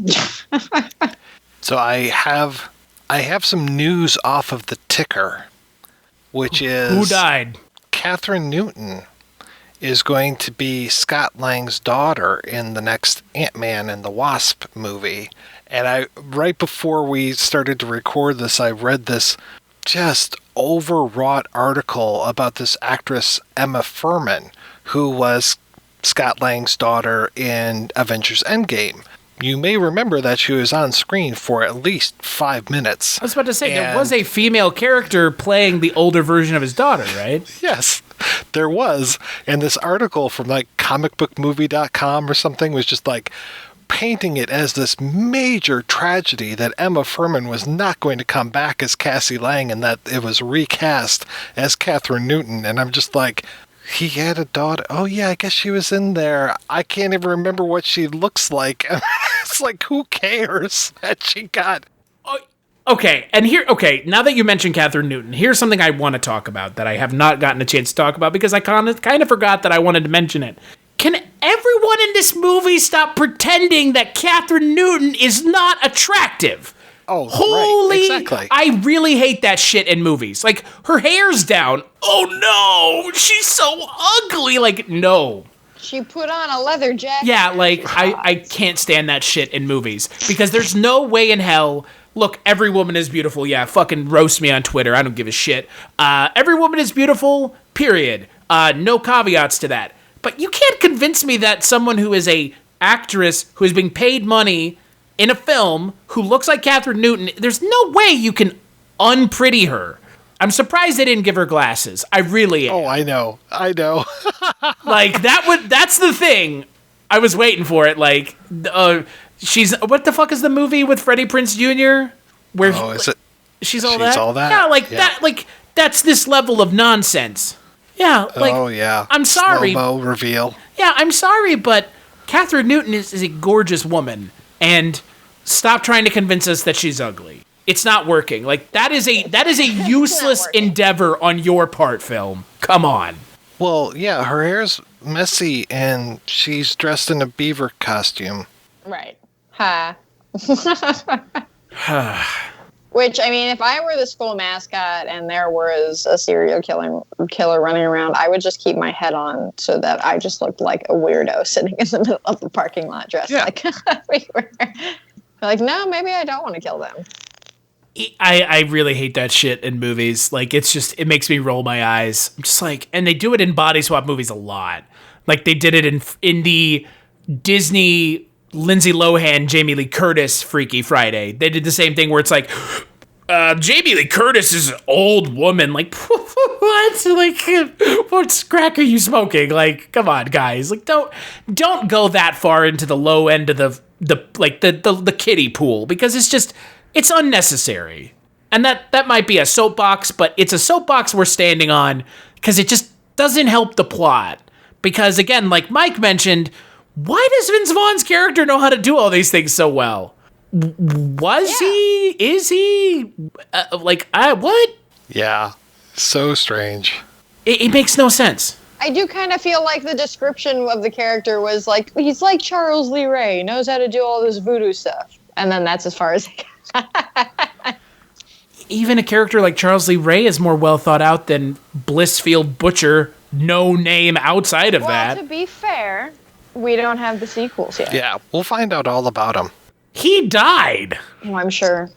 So I have some news off of the ticker. which is... Who died? Kathryn Newton is going to be Scott Lang's daughter in the next Ant-Man and the Wasp movie. And right before we started to record this, I read this just overwrought article about this actress Emma Fuhrman, who was Scott Lang's daughter in Avengers Endgame. You may remember that she was on screen for at least 5 minutes. I was about to say, there was a female character playing the older version of his daughter, right? Yes, there was. And this article from like comicbookmovie.com or something was just like painting it as this major tragedy that Emma Fuhrman was not going to come back as Cassie Lang and that it was recast as Kathryn Newton. And I'm just like... He had a daughter. Oh, yeah, I guess she was in there. I can't even remember what she looks like. It's like, who cares that she got... Okay, now that you mentioned Kathryn Newton, here's something I want to talk about that I have not gotten a chance to talk about because I kind of forgot that I wanted to mention it. Can everyone in this movie stop pretending that Kathryn Newton is not attractive? Oh, holy! Right, exactly. I really hate that shit in movies. Like, her hair's down. Oh no, she's so ugly. Like, no. She put on a leather jacket. Yeah, like, I can't stand that shit in movies because there's no way in hell. Look, every woman is beautiful. Yeah, fucking roast me on Twitter. I don't give a shit. Every woman is beautiful, period. No caveats to that. But you can't convince me that someone who is a actress who is being paid money in a film who looks like Kathryn Newton, there's no way you can unpretty her. I'm surprised they didn't give her glasses. I really am. Oh, I know. Like, that's the thing. I was waiting for it. Like, what the fuck is the movie with Freddie Prinze Jr.? Where is it? She's all that? All that? Yeah, like that. Like, that's this level of nonsense. Yeah. Like, oh, yeah. I'm sorry. Slow-mo reveal. Yeah, I'm sorry, but Kathryn Newton is a gorgeous woman. And stop trying to convince us that she's ugly. It's not working. Like, that is a useless endeavor on your part, film. Come on. Well, yeah, her hair's messy and she's dressed in a beaver costume. Right. Ha. Which, I mean, if I were the school mascot and there was a serial killer running around, I would just keep my head on so that I just looked like a weirdo sitting in the middle of the parking lot dressed like we were. Like, no, maybe I don't want to kill them. I really hate that shit in movies. Like, it makes me roll my eyes. I'm just like, and they do it in body swap movies a lot. Like, they did it in the Disney Lindsay Lohan, Jamie Lee Curtis Freaky Friday. They did the same thing where it's like, Jamie Lee Curtis is an old woman. Like, what? Like, what crack are you smoking? Like, come on, guys. Like, don't go that far into the low end of the kiddie pool because it's unnecessary. And that might be a soapbox, but it's a soapbox we're standing on because it just doesn't help the plot. Because again, like Mike mentioned, why does Vince Vaughn's character know how to do all these things so well? He? Is he? What? Yeah, so strange. It makes no sense. I do kind of feel like the description of the character was like, he's like Charles Lee Ray, knows how to do all this voodoo stuff. And then that's as far as it goes. Even a character like Charles Lee Ray is more well thought out than Blissfield Butcher, no name outside of that. Well, to be fair, we don't have the sequels yet. Yeah, we'll find out all about him. He died. Oh, I'm sure.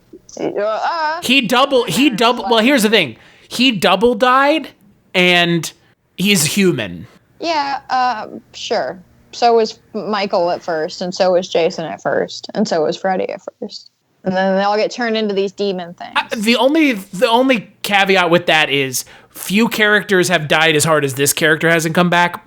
He double. Well, here's the thing. He double died, and he's human. Yeah, sure. So was Michael at first, and so was Jason at first, and so was Freddy at first. And then they all get turned into these demon things. The only caveat with that is few characters have died as hard as this character hasn't come back.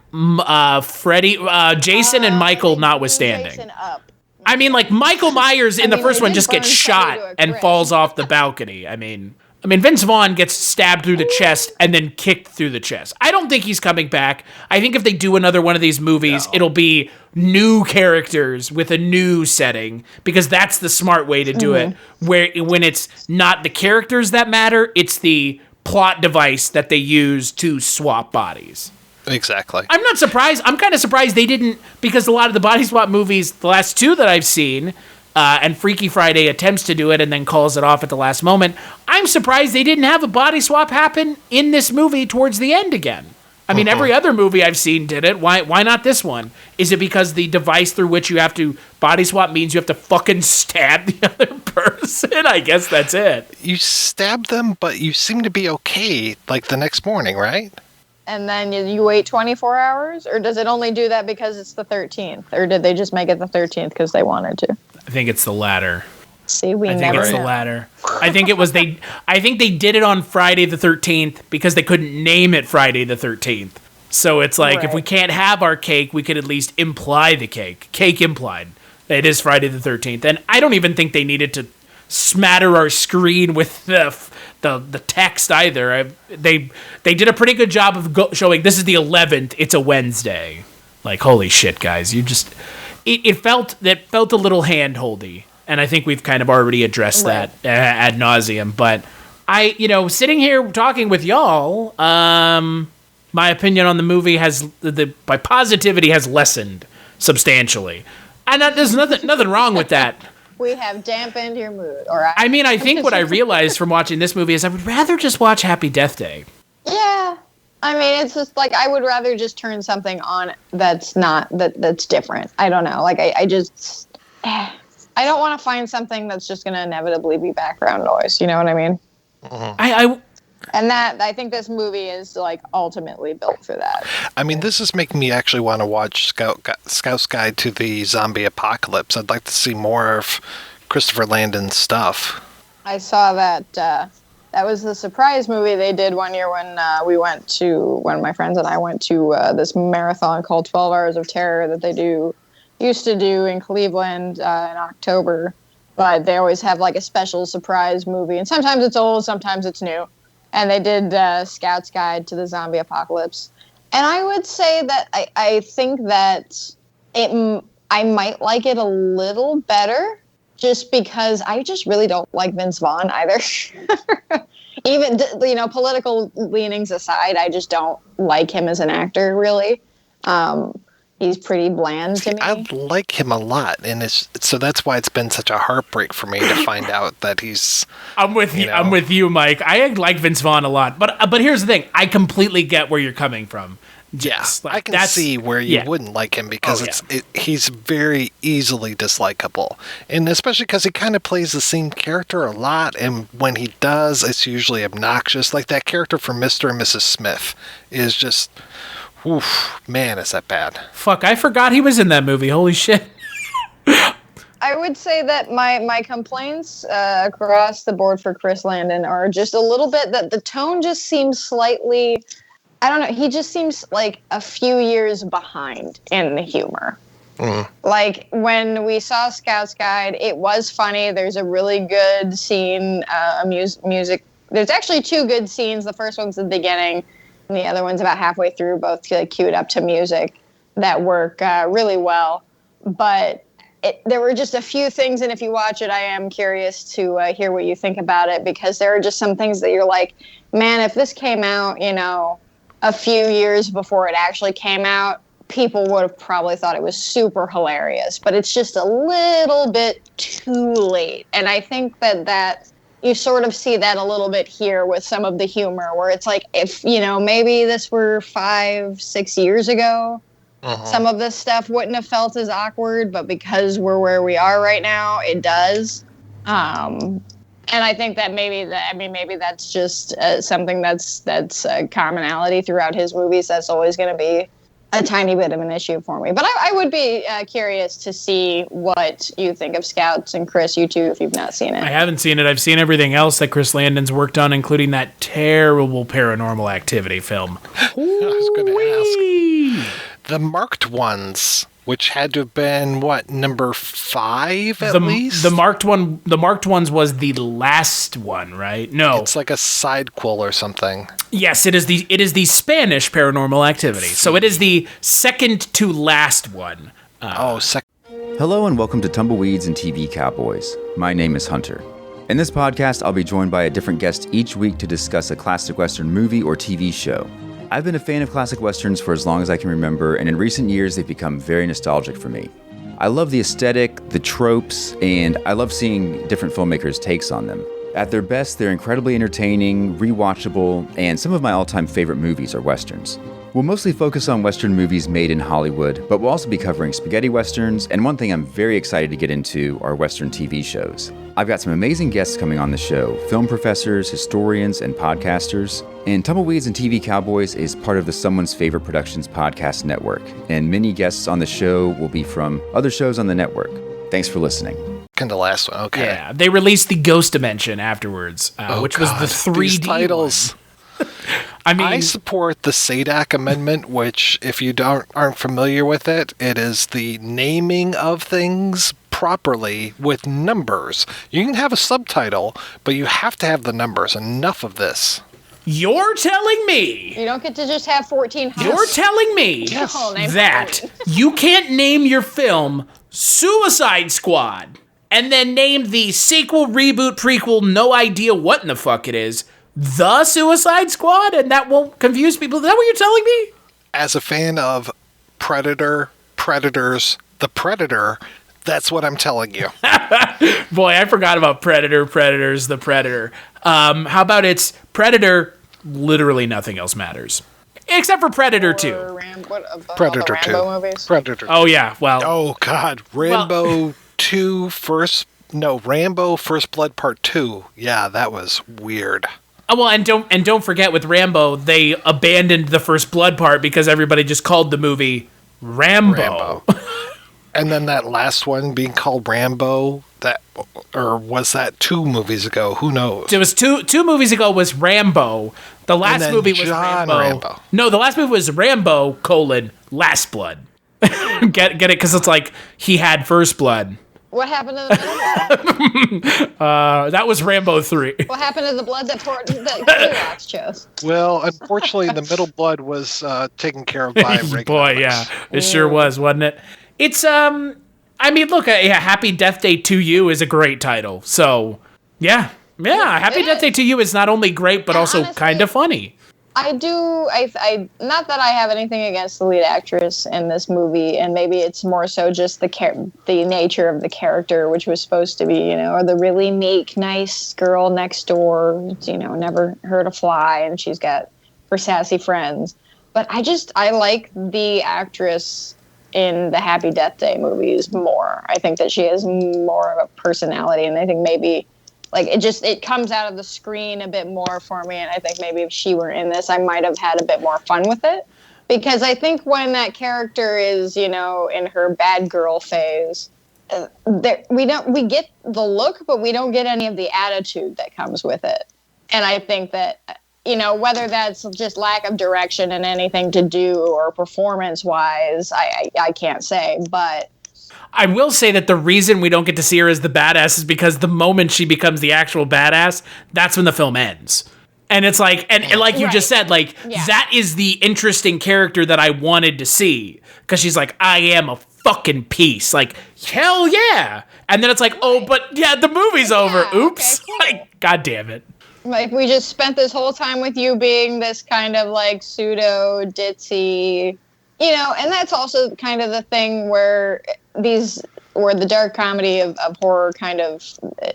Freddy, Jason, and Michael notwithstanding. Jason up. I mean, like, Michael Myers in the first one just gets shot and falls off the balcony. I mean, Vince Vaughn gets stabbed through the chest and then kicked through the chest. I don't think he's coming back. I think if they do another one of these movies, it'll be new characters with a new setting, because that's the smart way to do it. When it's not the characters that matter, it's the plot device that they use to swap bodies. Exactly. I'm not surprised. I'm kind of surprised they didn't, because a lot of the body swap movies, the last two that I've seen, and Freaky Friday attempts to do it and then calls it off at the last moment. I'm surprised they didn't have a body swap happen in this movie towards the end again. I mean, every other movie I've seen did it. Why not this one? Is it because the device through which you have to body swap means you have to fucking stab the other person? I guess that's it. You stab them, but you seem to be okay, like, the next morning, right? And then you wait 24 hours? Or does it only do that because it's the 13th? Or did they just make it the 13th because they wanted to? I think it's the latter. See, I think it's the latter. I think it was I think they did it on Friday the 13th because they couldn't name it Friday the 13th. So it's like, if we can't have our cake, we could at least imply the cake. Cake implied. It is Friday the 13th. And I don't even think they needed to smatter our screen with the text either. They did a pretty good job of showing this is the 11th. It's a Wednesday. Like, holy shit, guys. You just... It felt a little hand-holdy. And I think we've kind of already addressed that ad nauseum. But sitting here talking with y'all, my opinion on the movie my positivity has lessened substantially. And there's nothing wrong with that. We have dampened your mood. I think what I realized from watching this movie is I would rather just watch Happy Death Day. Yeah. I mean, it's just like I would rather just turn something on that's different. I don't know. Like I don't want to find something that's just going to inevitably be background noise. You know what I mean? Mm-hmm. I think this movie is like ultimately built for that. I mean, this is making me actually want to watch Scout's Guide to the Zombie Apocalypse. I'd like to see more of Christopher Landon's stuff. I saw that. That was the surprise movie they did one year when when my friends and I went to this marathon called 12 Hours of Terror that they used to do in Cleveland in October. But they always have like a special surprise movie. And sometimes it's old, sometimes it's new. And they did Scout's Guide to the Zombie Apocalypse. And I would say that I think that I might like it a little better just because I just really don't like Vince Vaughn either. Even, political leanings aside, I just don't like him as an actor, really. He's pretty bland to me. I like him a lot, and so that's why it's been such a heartbreak for me to find out that he's. I'm with you. I'm with you, Mike. I like Vince Vaughn a lot, but here's the thing: I completely get where you're coming from. Yes, I can see where you wouldn't like him because he's very easily dislikable, and especially because he kind of plays the same character a lot, and when he does, it's usually obnoxious. Like that character from Mr. and Mrs. Smith is just. Oof, man, is that bad. Fuck, I forgot he was in that movie. Holy shit. I would say that my complaints across the board for Chris Landon are just a little bit that the tone just seems slightly, I don't know, he just seems like a few years behind in the humor. Mm. Like when we saw Scout's Guide, it was funny. There's a really good scene, music. There's actually two good scenes. The first one's the beginning. And the other one's about halfway through, both queued up to music that work really well. But there were just a few things, and if you watch it, I am curious to hear what you think about it, because there are just some things that you're like, man, if this came out, a few years before it actually came out, people would have probably thought it was super hilarious. But it's just a little bit too late. And I think that you sort of see that a little bit here with some of the humor, where it's like, if, maybe this were 5-6 years ago, some of this stuff wouldn't have felt as awkward, but because we're where we are right now, it does. And I think that maybe that's just something that's a commonality throughout his movies. That's always going to be a tiny bit of an issue for me. But I would be curious to see what you think of Scouts, and Chris, you too, if you've not seen it. I haven't seen it. I've seen everything else that Chris Landon's worked on, including that terrible Paranormal Activity film. I was going to ask. The marked ones, which had to have been, number 5 at least? The marked ones was the last one, right? No. It's like a sidequel or something. Yes, it is the Spanish Paranormal Activity. So it is the second to last one. Hello and welcome to Tumbleweeds and TV Cowboys. My name is Hunter. In this podcast, I'll be joined by a different guest each week to discuss a classic Western movie or TV show. I've been a fan of classic Westerns for as long as I can remember, and in recent years, they've become very nostalgic for me. I love the aesthetic, the tropes, and I love seeing different filmmakers' takes on them. At their best, they're incredibly entertaining, rewatchable, and some of my all-time favorite movies are Westerns. We'll mostly focus on Western movies made in Hollywood, but we'll also be covering spaghetti Westerns, and one thing I'm very excited to get into are Western TV shows. I've got some amazing guests coming on the show, film professors, historians, and podcasters. And Tumbleweeds and TV Cowboys is part of the Someone's Favorite Productions podcast network, and many guests on the show will be from other shows on the network. Thanks for listening. And the last one, okay. Yeah, they released the Ghost Dimension afterwards, which was the 3D these titles. I support the SADAC amendment, which, if you aren't familiar with it, it is the naming of things properly with numbers. You can have a subtitle, but you have to have the numbers. Enough of this. You're telling me. You don't get to just have 14 You're telling me that you can't name your film Suicide Squad and then name the sequel, reboot, prequel, no idea what in the fuck it is, The Suicide Squad, and that won't confuse people? Is that what you're telling me? As a fan of Predator, Predators, The Predator, that's what I'm telling you. Boy, I forgot about Predator, Predators, The Predator. How about it's Predator, literally nothing else matters. Except for Predator 2. Predator 2. Movies? Predator 2. Oh, yeah, well. Oh, God. Rambo 2 Rambo First Blood Part 2. Yeah, that was weird. Oh, well, and don't forget with Rambo, they abandoned the First Blood part because everybody just called the movie Rambo. And then that last one being called Rambo, or was that 2 movies ago? Who knows? It was two movies ago was Rambo. The last movie was Rambo. No, the last movie was Rambo, Last Blood. Get it? Because it's like he had First Blood. What happened to the middle blood? That was Rambo 3. What happened to the blood that Kulturecast chose? Well, unfortunately, the middle blood was taken care of by regular Boy, yeah. It sure was, wasn't it? It's, I mean, look, Happy Death Day to You is a great title. So, yeah. Happy Death Day to You is not only great, but also kind of funny. I not that I have anything against the lead actress in this movie, and maybe it's more so just the nature of the character, which was supposed to be, or the really meek, nice girl next door, never heard a fly, and she's got her sassy friends. But I like the actress in the Happy Death Day movies more. I think that she has more of a personality, and I think maybe it comes out of the screen a bit more for me, and I think maybe if she were in this, I might have had a bit more fun with it. Because I think when that character is, in her bad girl phase, we get the look, but we don't get any of the attitude that comes with it. And I think that, whether that's just lack of direction and anything to do or performance-wise, I can't say, but I will say that the reason we don't get to see her as the badass is because the moment she becomes the actual badass, that's when the film ends. And it's like, and like you just said, that is the interesting character that I wanted to see. Because she's like, I am a fucking piece. Like, hell yeah. And then it's like, oh, but yeah, the movie's over. Oops. Okay, cool. Like, God damn it. Like, we just spent this whole time with you being this kind of pseudo ditzy, and that's also kind of the thing where the dark comedy of horror kind of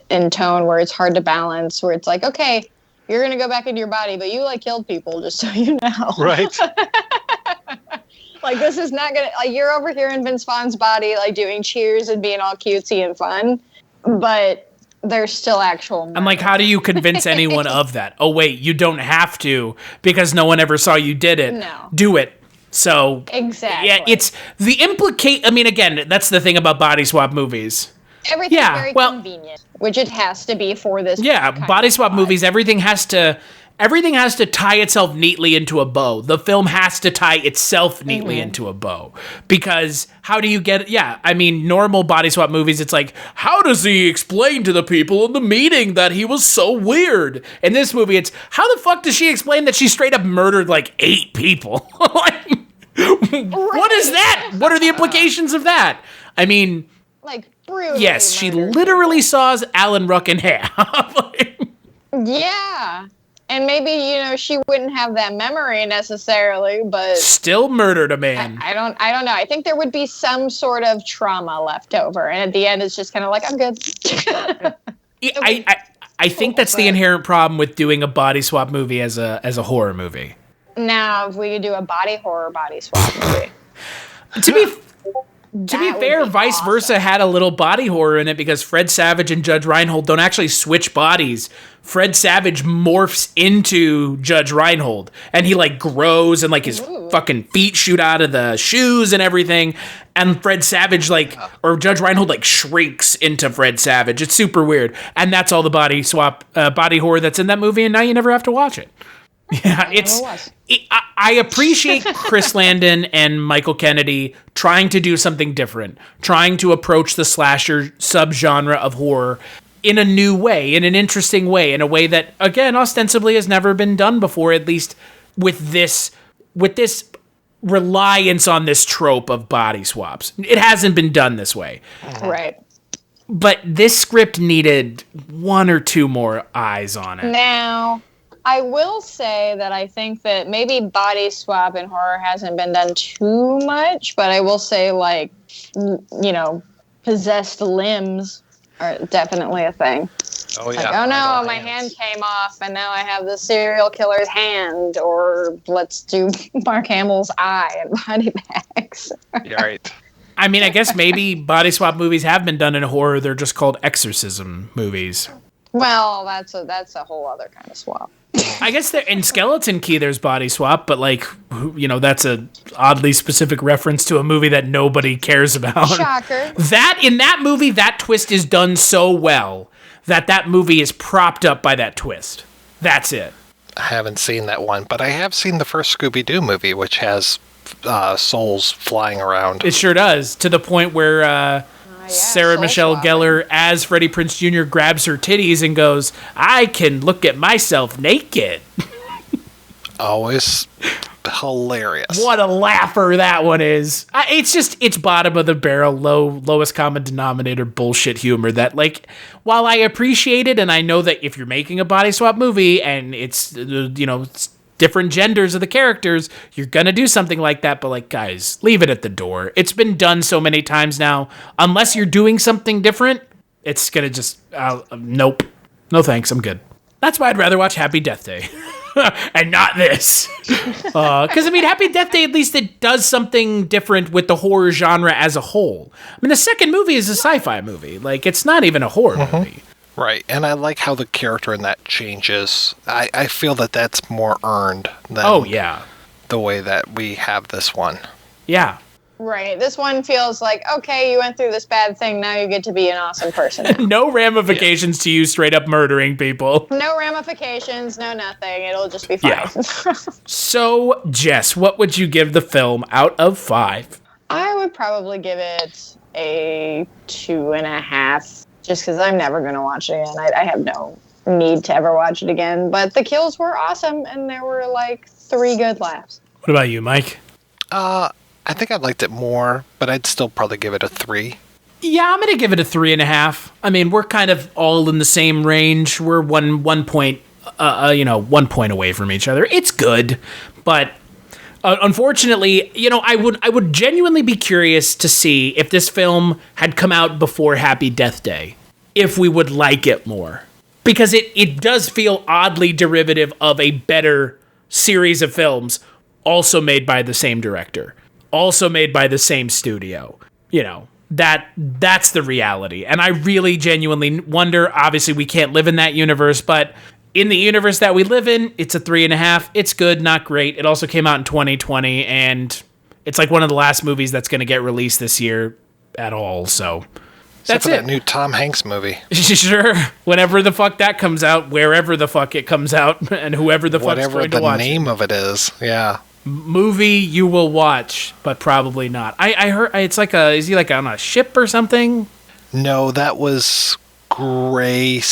in tone, where it's hard to balance, where it's like, okay, you're going to go back into your body, but you killed people, just so you know. Right. This is not going to, you're over here in Vince Vaughn's body, doing cheers and being all cutesy and fun, but there's still actual murder. I'm like, how do you convince anyone of that? Oh, wait, you don't have to, because no one ever saw you did it. No. Do it. So exactly, yeah, it's the I mean, again, that's the thing about body swap movies. Everything's very convenient, which it has to be for this. Yeah, body swap movies. Everything has to tie itself neatly into a bow. The film has to tie itself neatly into a bow, because how do you get? Yeah, I mean, normal body swap movies, it's like, how does he explain to the people in the meeting that he was so weird? In this movie, it's how the fuck does she explain that she straight up murdered 8 people? What is that? What are the implications of that? I mean, brutally yes, she literally saws Alan Ruck in half. Yeah. And maybe, you know, she wouldn't have that memory necessarily, but still murdered a man. I don't know. I think there would be some sort of trauma left over, and at the end, it's just kind of like, I'm good. I think that's the inherent problem with doing a body swap movie as a horror movie. Now, if we could do a body swap movie. To be fair, Vice Versa had a little body horror in it because Fred Savage and Judge Reinhold don't actually switch bodies. Fred Savage morphs into Judge Reinhold, and he like grows and like his fucking feet shoot out of the shoes and everything. And Fred Savage or Judge Reinhold like shrinks into Fred Savage. It's super weird. And that's all the body swap, body horror that's in that movie. And now you never have to watch it. Yeah, I appreciate Chris Landon and Michael Kennedy trying to do something different, trying to approach the slasher subgenre of horror in a new way, in an interesting way, in a way that, again, ostensibly has never been done before, at least with this reliance on this trope of body swaps. It hasn't been done this way. Right. But this script needed one or two more eyes on it. Now, I will say that I think that maybe body swap in horror hasn't been done too much, but I will say, like, you know, possessed limbs are definitely a thing. Oh, yeah. Like, oh no, my hand came off and now I have the serial killer's hand, or let's do Mark Hamill's eye and body bags. Yeah, right. I mean, I guess maybe body swap movies have been done in horror. They're just called exorcism movies. Well, that's a whole other kind of swap. I guess in Skeleton Key there's body swap, but like, you know, that's a oddly specific reference to a movie that nobody cares about. Shocker. In that movie, that twist is done so well that movie is propped up by that twist. That's it. I haven't seen that one, but I have seen the first Scooby-Doo movie, which has souls flying around. It sure does, to the point where Sarah Michelle Gellar as Freddie Prinze Jr. grabs her titties and goes, I can look at myself naked. Always hilarious. What a laugher that one is. It's bottom of the barrel, lowest common denominator bullshit humor that, like, while I appreciate it, and I know that if you're making a body swap movie and it's, you know, it's different genders of the characters, you're gonna do something like that, but like, guys, leave it at the door. It's been done so many times now. Unless you're doing something different, it's gonna just nope, no thanks, I'm good. That's why I'd rather watch Happy Death Day and not this, because I mean, Happy Death Day, at least it does something different with the horror genre as a whole. I mean, the second movie is a sci-fi movie, like, it's not even a horror movie. Right, and I like how the character in that changes. I feel that that's more earned than the way that we have this one. Yeah. Right, this one feels like, okay, you went through this bad thing, now you get to be an awesome person. No ramifications to you straight up murdering people. No ramifications, no nothing, it'll just be fine. Yeah. So, Jess, what would you give the film out of 5? I would probably give it a 2.5. Just because I'm never going to watch it again. I have no need to ever watch it again. But the kills were awesome, and there were like 3 good laughs. What about you, Mike? I think I liked it more, but I'd still probably give it a 3. Yeah, I'm going to give it a 3.5. I mean, we're kind of all in the same range. We're one point away from each other. It's good, but unfortunately, you know, I would genuinely be curious to see if this film had come out before Happy Death Day, if we would like it more. Because it does feel oddly derivative of a better series of films, also made by the same director, also made by the same studio. You know, that's the reality. And I really genuinely wonder, obviously we can't live in that universe, but in the universe that we live in, it's a 3.5. It's good, not great. It also came out in 2020, and it's like one of the last movies that's going to get released this year at all. So that's it. That new Tom Hanks movie. Sure. Whenever the fuck that comes out, wherever the fuck it comes out, and whoever the fuck's going to watch it. Whatever the name of it is, yeah. Movie you will watch, but probably not. I heard it's like is he like on a ship or something? No, that was Greyhound.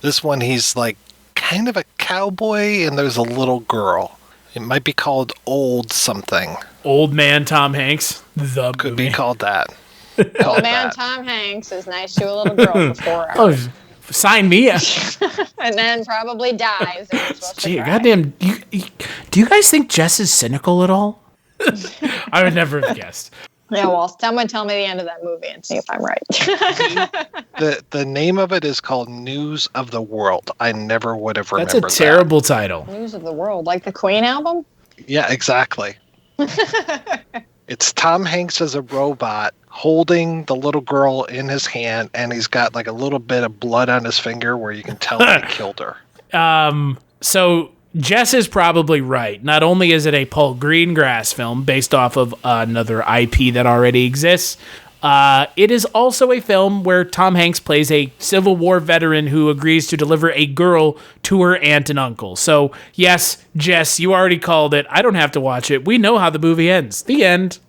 This one, he's like kind of a cowboy, and there's a little girl. It might be called Old something. Old Man Tom Hanks. Could be called that. Old Man Tom Hanks is nice to a little girl for 4 hours. Sign me up. And then probably dies. If you're supposed Gee, to cry. goddamn. Do you guys think Jess is cynical at all? I would never have guessed. Yeah, well, someone tell me the end of that movie and see if I'm right. The name of it is called News of the World. I never would have remembered That's a terrible title. News of the World, like the Queen album? Yeah, exactly. It's Tom Hanks as a robot holding the little girl in his hand, and he's got like a little bit of blood on his finger where you can tell that he killed her. So Jess is probably right. Not only is it a Paul Greengrass film based off of another IP that already exists, it is also a film where Tom Hanks plays a Civil War veteran who agrees to deliver a girl to her aunt and uncle. So, yes, Jess, you already called it. I don't have to watch it. We know how the movie ends. The end.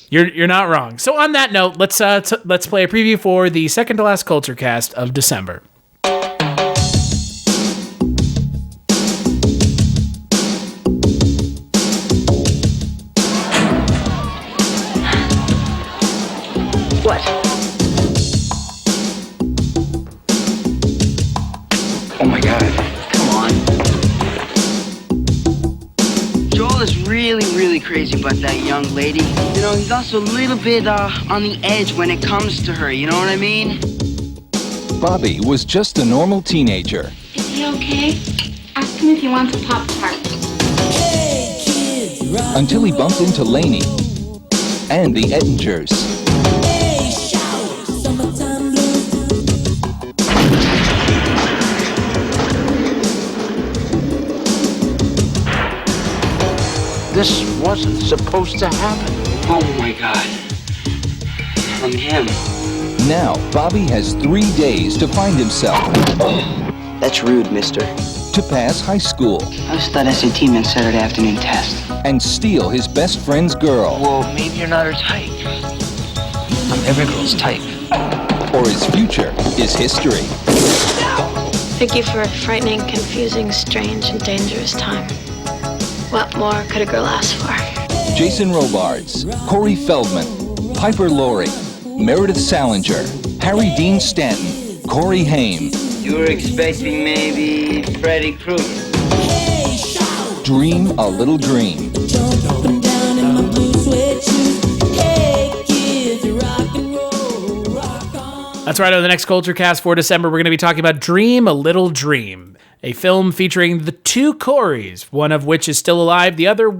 You're not wrong. So on that note, let's play a preview for the second to last Kulturecast of December. What? Oh my God! Come on. Joel is really crazy about that young lady. You know, he's also a little bit on the edge when it comes to her. You know what I mean? Bobby was just a normal teenager. Is he okay? Ask him if he wants a Pop-Tart. Until he bumped into Lainey and the Ettingers. This wasn't supposed to happen. Oh my God. From him. Now, Bobby has 3 days to find himself. That's rude, mister. To pass high school. I was that SAT meant Saturday afternoon test. And steal his best friend's girl. Well, maybe you're not her type. I'm every girl's type. Or his future is history. Thank you for a frightening, confusing, strange, and dangerous time. What more could a girl ask for? Jason Robards, Corey Feldman, Piper Laurie, Meredith Salinger, Harry Dean Stanton, Corey Haim. You were expecting maybe Freddy Krueger. Dream a little dream. That's right. On the next Kulturecast for December, we're going to be talking about Dream a Little Dream, a film featuring the two Coreys, one of which is still alive. The other,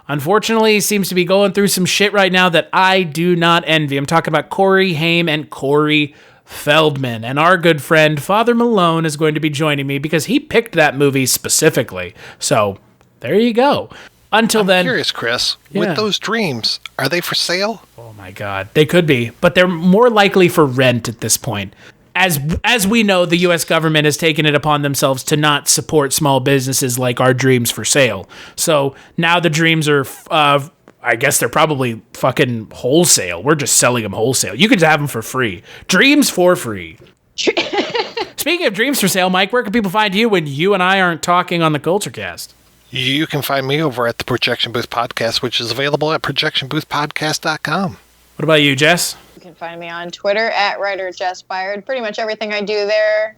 unfortunately, seems to be going through some shit right now that I do not envy. I'm talking about Corey Haim and Corey Feldman. And our good friend, Father Malone, is going to be joining me because he picked that movie specifically. So, there you go. Until then... I'm curious, Chris. Yeah. With those dreams, are they for sale? Oh my God. They could be, but they're more likely for rent at this point. As we know, the U.S. government has taken it upon themselves to not support small businesses like our dreams for sale. So now the dreams are, I guess they're probably fucking wholesale. We're just selling them wholesale. You could have them for free. Dreams for free. Speaking of dreams for sale, Mike, where can people find you when you and I aren't talking on the Kulturecast? You can find me over at the Projection Booth Podcast, which is available at projectionboothpodcast.com. What about you, Jess? You can find me on Twitter at writer Jess Byard. Pretty much everything I do there,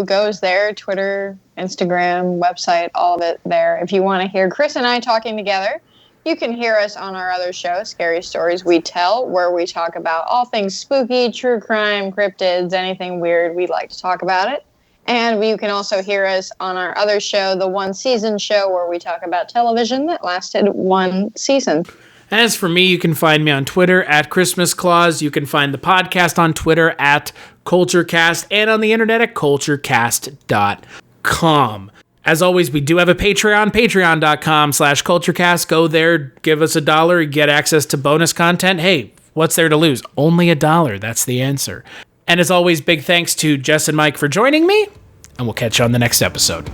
goes there. Twitter, Instagram, website, all of it there. If you want to hear Chris and I talking together, you can hear us on our other show, Scary Stories We Tell, where we talk about all things spooky, true crime, cryptids, anything weird. We like to talk about it. And you can also hear us on our other show, the One Season Show, where we talk about television that lasted one season. As for me, you can find me on Twitter at Christmas Claus. You can find the podcast on Twitter at Kulturecast and on the internet at Kulturecast.com. As always, we do have a Patreon, patreon.com/Kulturecast. Go there, give us $1, get access to bonus content. Hey, what's there to lose? Only $1. That's the answer. And as always, big thanks to Jess and Mike for joining me, and we'll catch you on the next episode.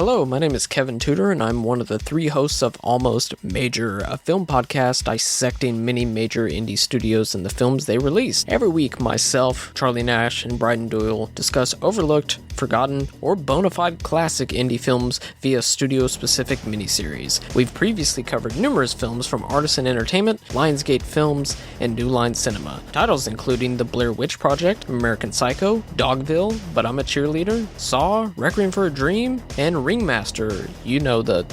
Hello, my name is Kevin Tudor, and I'm one of the 3 hosts of Almost Major, a film podcast dissecting many major indie studios and the films they release. Every week, myself, Charlie Nash, and Bryden Doyle discuss overlooked, forgotten, or bona fide classic indie films via studio-specific miniseries. We've previously covered numerous films from Artisan Entertainment, Lionsgate Films, and New Line Cinema. Titles including The Blair Witch Project, American Psycho, Dogville, But I'm a Cheerleader, Saw, Requiem for a Dream, and Ringmaster. You know, the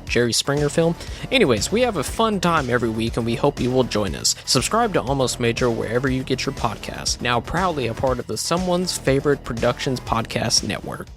Jerry Springer film. Anyways, we have a fun time every week, and we hope you will join us. Subscribe to Almost Major wherever you get your podcasts. Now proudly a part of the Someone's Favorite Productions podcast network.